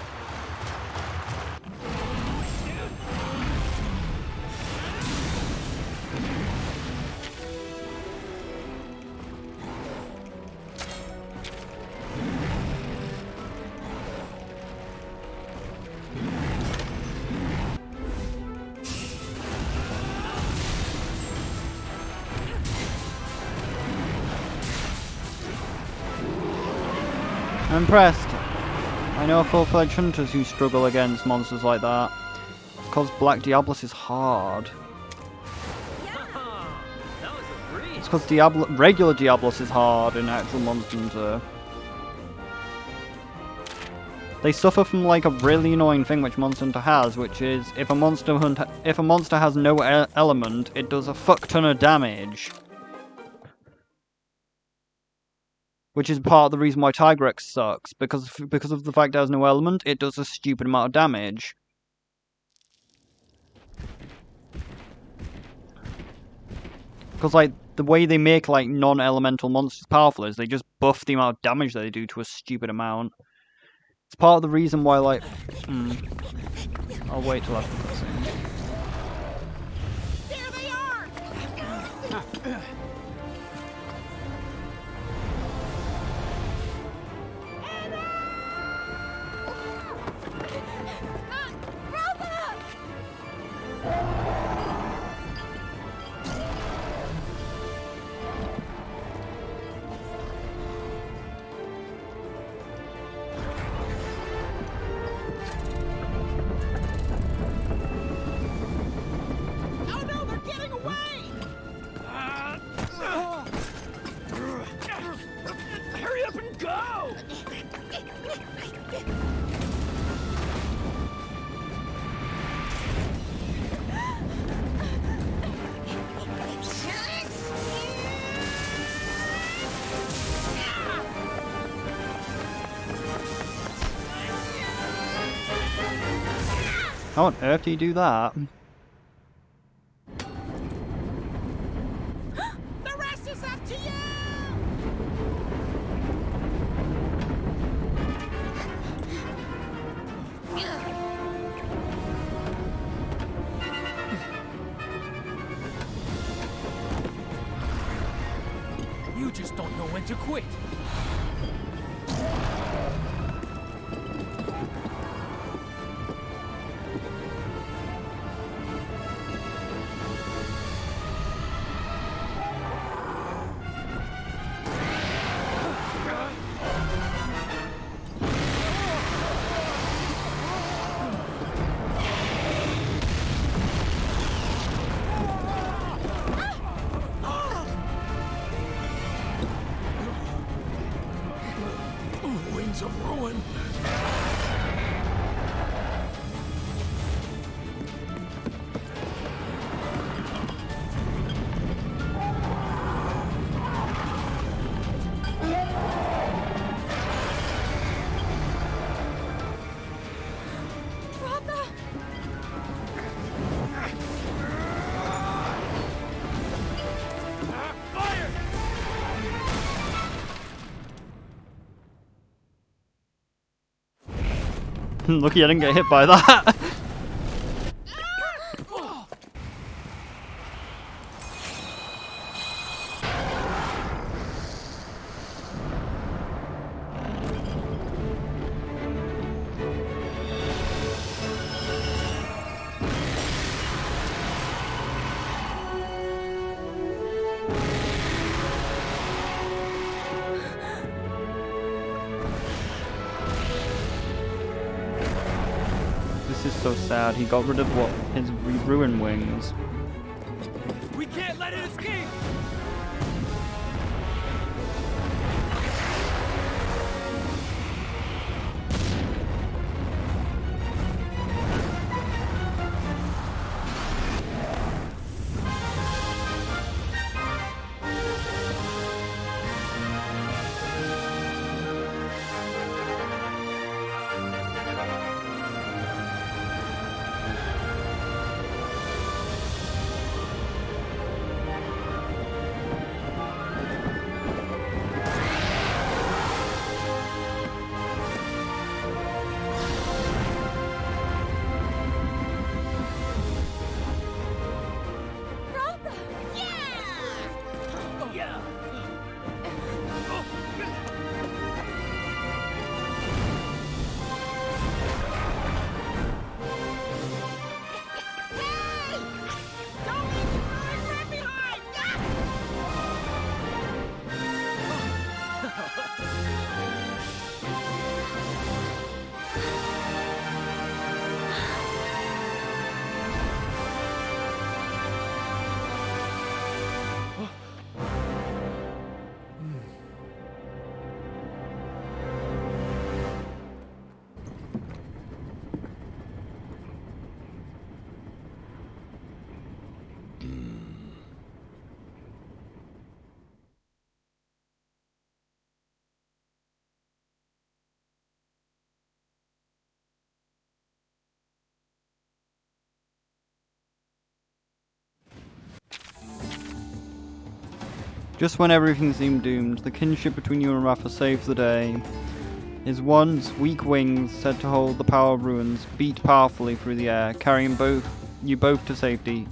I'm impressed. I know full-fledged hunters who struggle against monsters like that. It's because Black Diablos is hard. That was a breeze. It's because regular Diablos is hard in actual Monster Hunter. They suffer from like a really annoying thing which Monster Hunter has, which is if a monster has no element, it does a fuck ton of damage. Which is part of the reason why Tigerex sucks, because of the fact it has no element, it does a stupid amount of damage. Because like the way they make like non-elemental monsters powerful is they just buff the amount of damage that they do to a stupid amount. It's part of the reason why, like, I'll wait till after the cutscene. There they are! Oh no, they're getting away! Hurry up and go! How on earth do you do that? The rest is up to you! You just don't know when to quit. Winds of ruin. Fire! Lucky I didn't get hit by that. This is so sad. He got rid of his ruin wings. We can't let it escape! Just when everything seemed doomed, the kinship between you and Rafa saved the day. His once weak wings, said to hold the power of ruins, beat powerfully through the air, carrying you both to safety.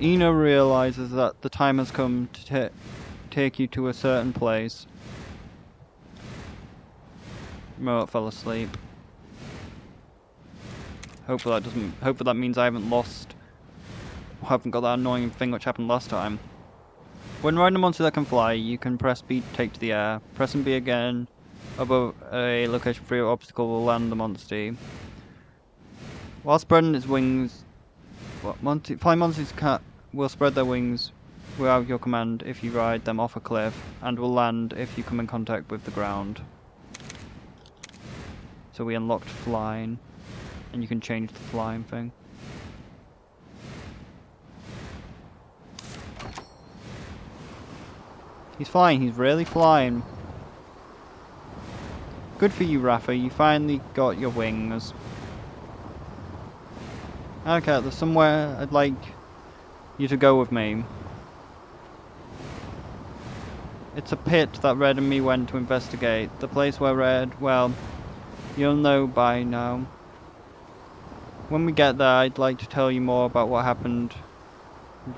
Ina realizes that the time has come to take you to a certain place. Remote fell asleep. Hopefully that means I haven't got that annoying thing which happened last time. When riding a monster that can fly, you can press B to take to the air. Pressing B again above a location free of obstacle will land the monster. While spreading its wings, flying monsters will spread their wings without your command if you ride them off a cliff, and will land if you come in contact with the ground. So we unlocked flying, and you can change the flying thing. He's flying, he's really flying. Good for you, Rafa, you finally got your wings. Okay, there's somewhere I'd like you to go with me. It's a pit that Red and me went to investigate. The place where Red, well, you'll know by now. When we get there, I'd like to tell you more about what happened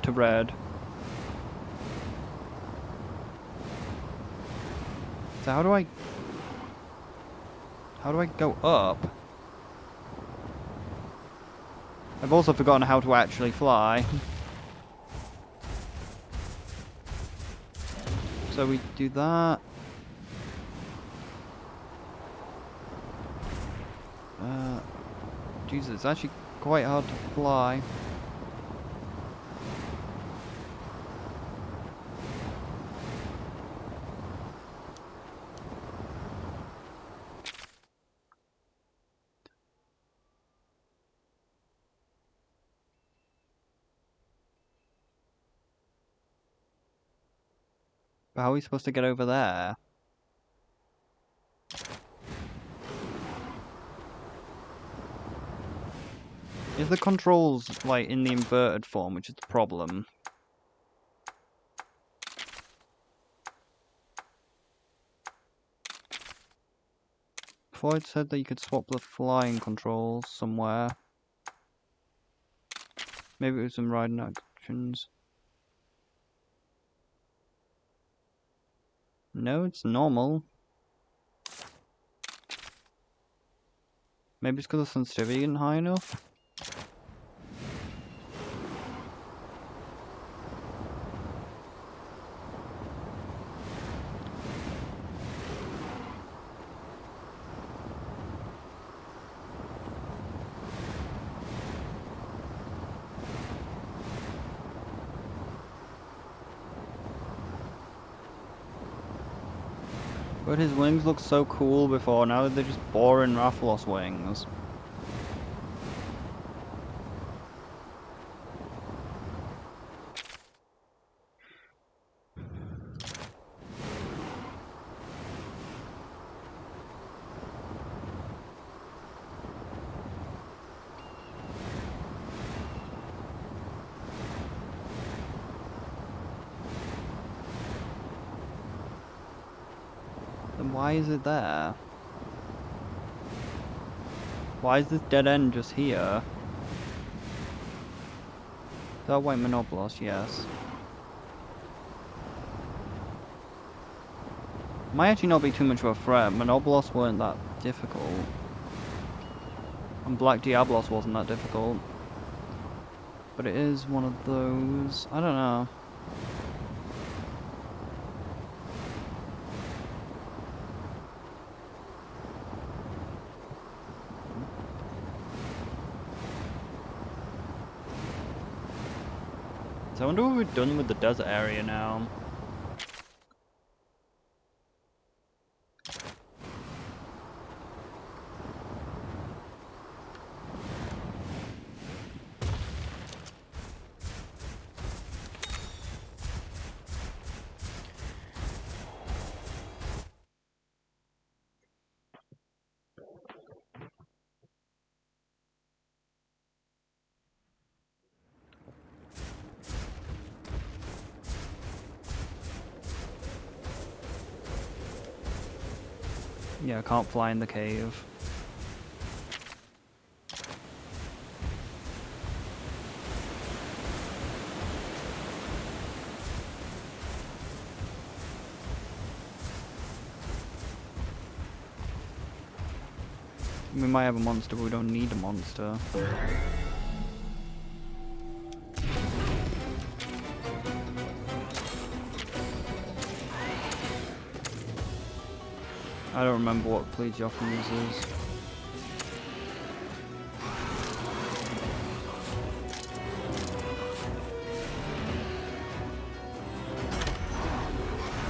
to Red. So how do I go up? I've also forgotten how to actually fly. So we do that. Jesus, it's actually quite hard to fly. But how are we supposed to get over there? Is the controls like in the inverted form, which is the problem? Floyd said that you could swap the flying controls somewhere. Maybe it was in riding actions. No, it's normal. Maybe it's because the sensitivity isn't high enough? But his wings looked so cool before, now they're just boring Rathalos wings. Then why is it there? Why is this dead end just here? That white Monobolos, yes. Might actually not be too much of a threat. Monobolos weren't that difficult. And Black Diablos wasn't that difficult. But it is one of those... I don't know. So I wonder what we've done with the desert area now. Yeah, I can't fly in the cave. We might have a monster, but we don't need a monster. I don't remember what Plesioff uses.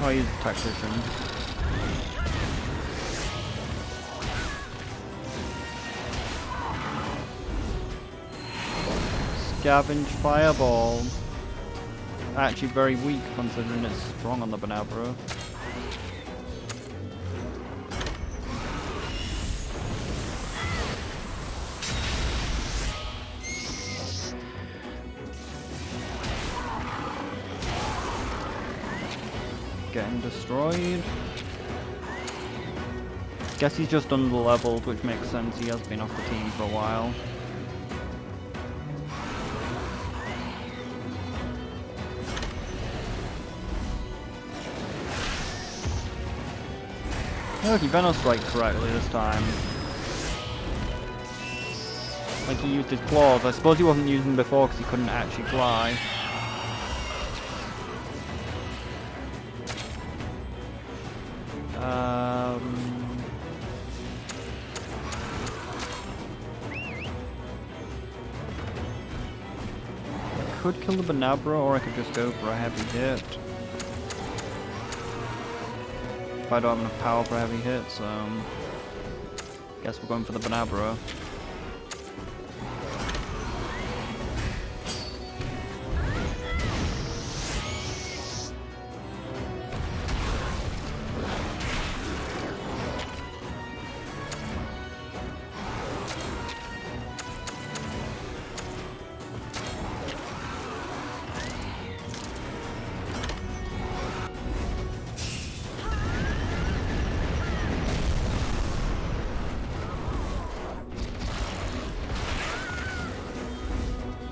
Oh, I use the Tactician. Scavenge Fireball. Actually very weak considering it's strong on the Banabra. Getting destroyed. Guess he's just under-leveled, which makes sense. He has been off the team for a while. Oh, he Venom Strike correctly this time. Like he used his claws. I suppose he wasn't using them before because he couldn't actually fly. I could kill the Banabra, or I could just go for a heavy hit. If I don't have enough power for a heavy hit, so guess we're going for the Banabra.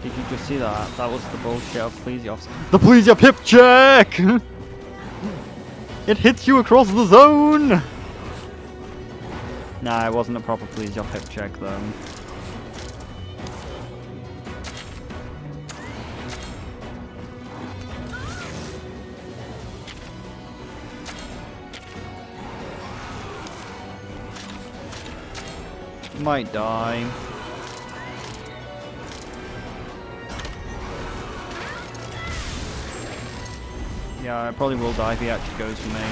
Did you just see that? That was the bullshit of Plesioff's. The Plesioff hip check! It hits you across the zone! Nah, it wasn't a proper Plesioff hip check though. Might die. Yeah, I probably will die if he actually goes for me.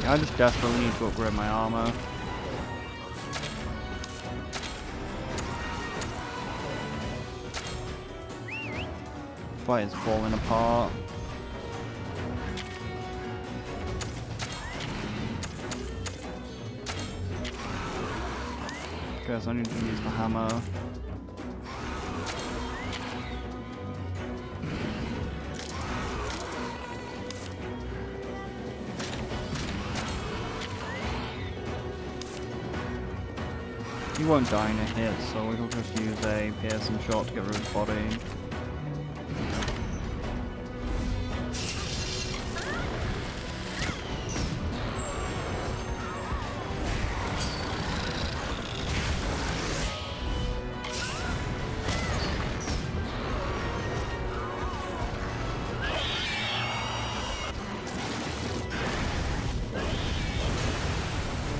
I just desperately need to upgrade my armor. Fight is falling apart. Guess I need to use the hammer. He won't die in a hit, so we'll just use a piercing shot to get rid of his body.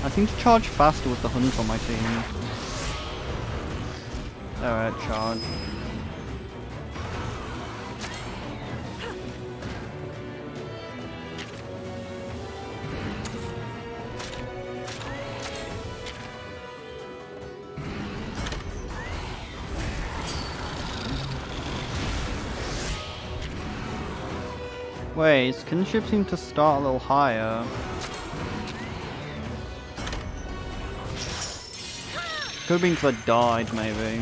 I seem to charge faster with the hunt on my team. Alright, charge. Wait, kinship seemed to start a little higher. Could have been because I died, maybe.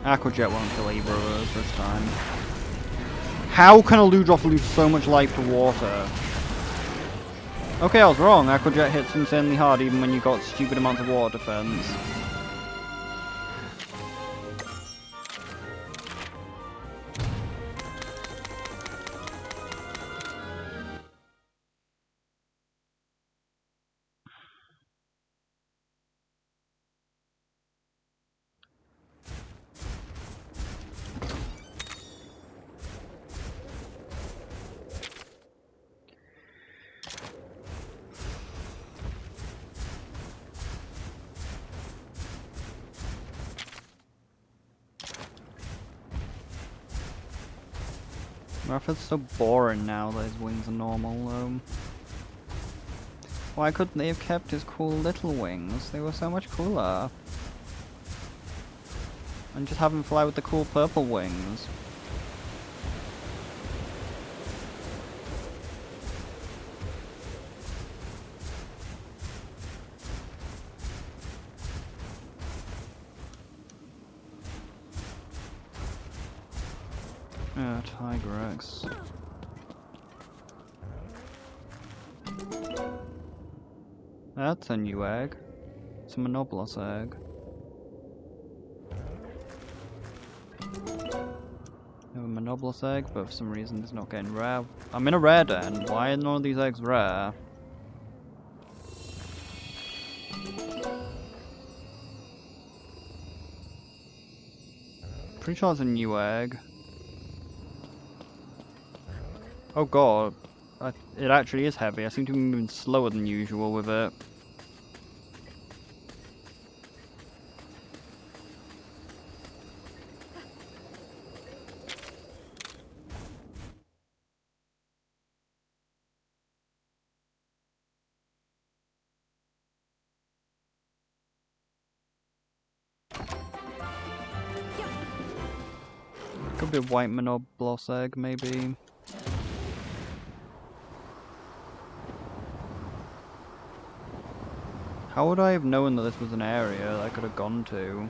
Aquajet won't kill either of us this time. How can a Ludroth lose so much life to water? Okay, I was wrong. Aquajet hits insanely hard even when you got stupid amounts of water defense. Rafa's so boring now that his wings are normal, though. Why couldn't they have kept his cool little wings? They were so much cooler. And just have him fly with the cool purple wings. Tigerex. That's a new egg. It's a Monoblos egg. I have a Monoblos egg, but for some reason it's not getting rare. I'm in a rare den. Why are none of these eggs rare? Pretty sure it's a new egg. Oh god, it actually is heavy. I seem to be moving slower than usual with it. Could be a white Monoblos egg, maybe. How would I have known that this was an area that I could have gone to?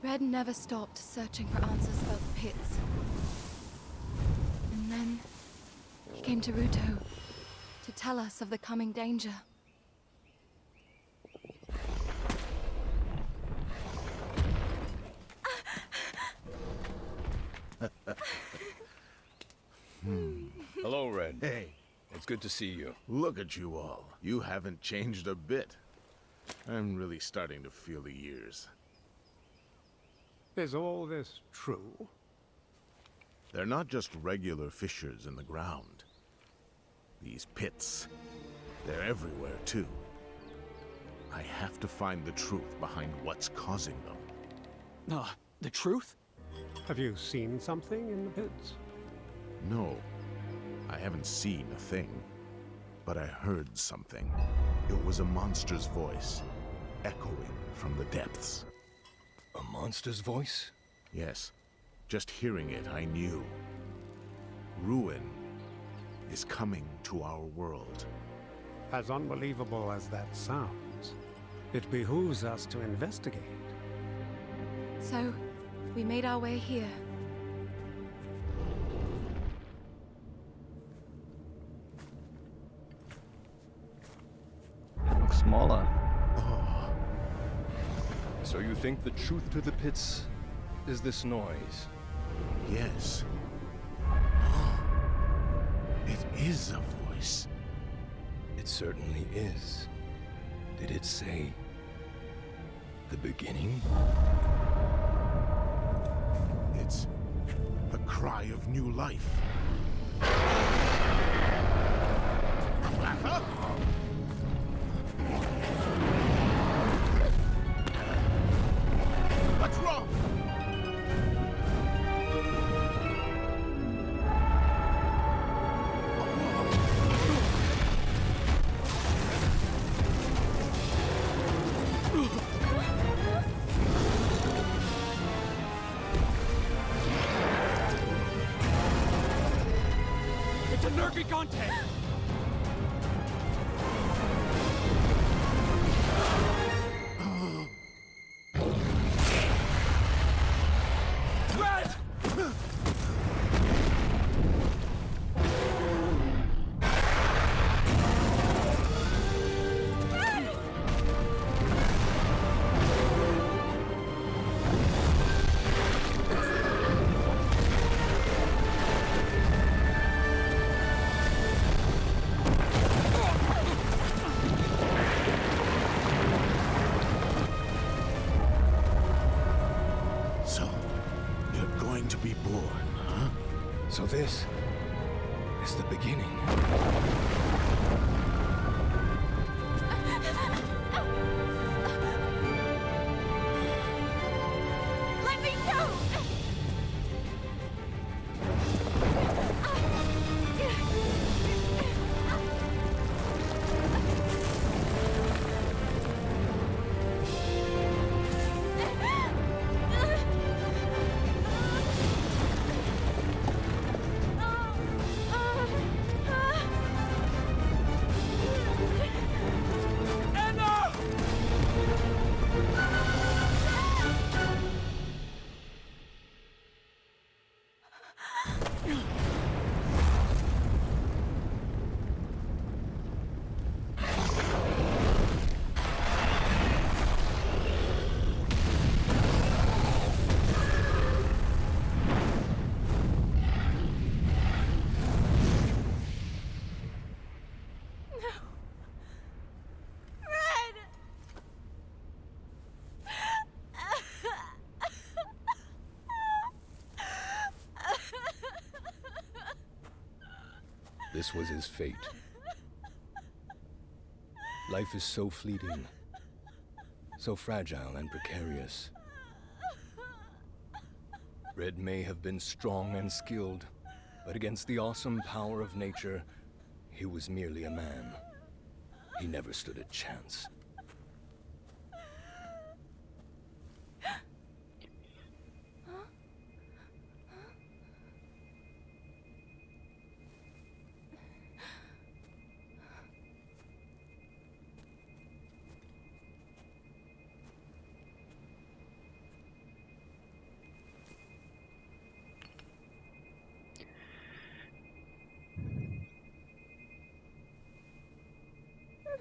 Red never stopped searching for answers about the pits. And then he came to Ruto to tell us of the coming danger. Hello, Red. Hey, It's good to see you. look at you all. You haven't changed a bit. I'm really starting to feel the years. Is all this true? They're not just regular fissures in the ground. These pits, they're everywhere too. I have to find the truth behind what's causing them. The truth? Have you seen something in the pits? No, I haven't seen a thing, but I heard something. It was a monster's voice, echoing from the depths. A monster's voice? Yes, just hearing it, I knew. Ruin is coming to our world. As unbelievable as that sounds, it behooves us to investigate. So, we made our way here. Looks smaller. So you think the truth to the pits is this noise? Yes. It is a voice. It certainly is. Did it say the beginning? It's the cry of new life. Ratha? What's wrong? It's a Nergigante! Red! So, you're going to be born, huh? So this is the beginning. Let me go! This was his fate. Life is so fleeting, so fragile and precarious. Red may have been strong and skilled, but against the awesome power of nature, he was merely a man. He never stood a chance.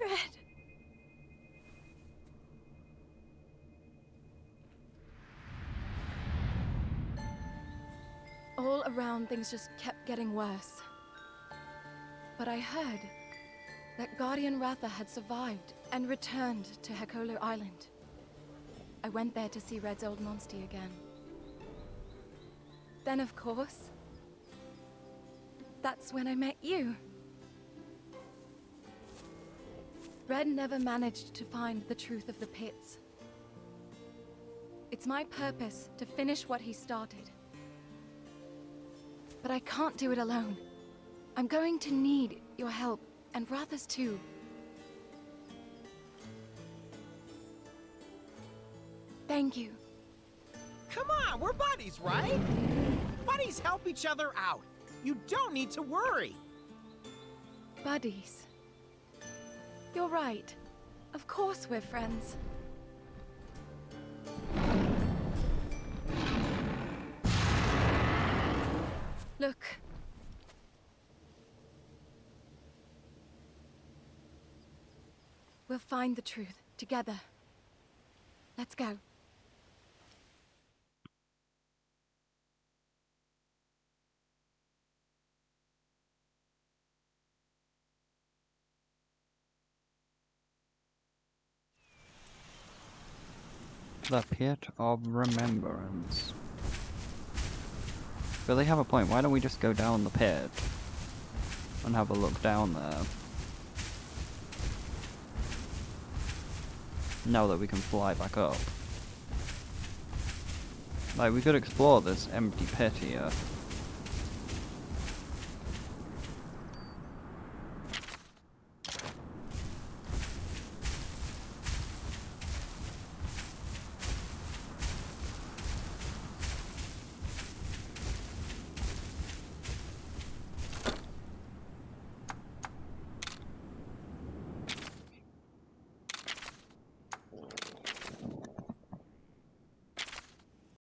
Red. All around, things just kept getting worse. But I heard that Guardian Ratha had survived and returned to Hekolo Island. I went there to see Red's old monster again. Then, of course, that's when I met you. Red never managed to find the truth of the pits. It's my purpose to finish what he started. But I can't do it alone. I'm going to need your help, and Ratha's too. Thank you. Come on, we're buddies, right? Buddies help each other out. You don't need to worry. Buddies. You're right. Of course we're friends. Look. We'll find the truth together. Let's go. The Pit of Remembrance. But they have a point. Why don't we just go down the pit and have a look down there? Now that we can fly back up. Like, we could explore this empty pit here.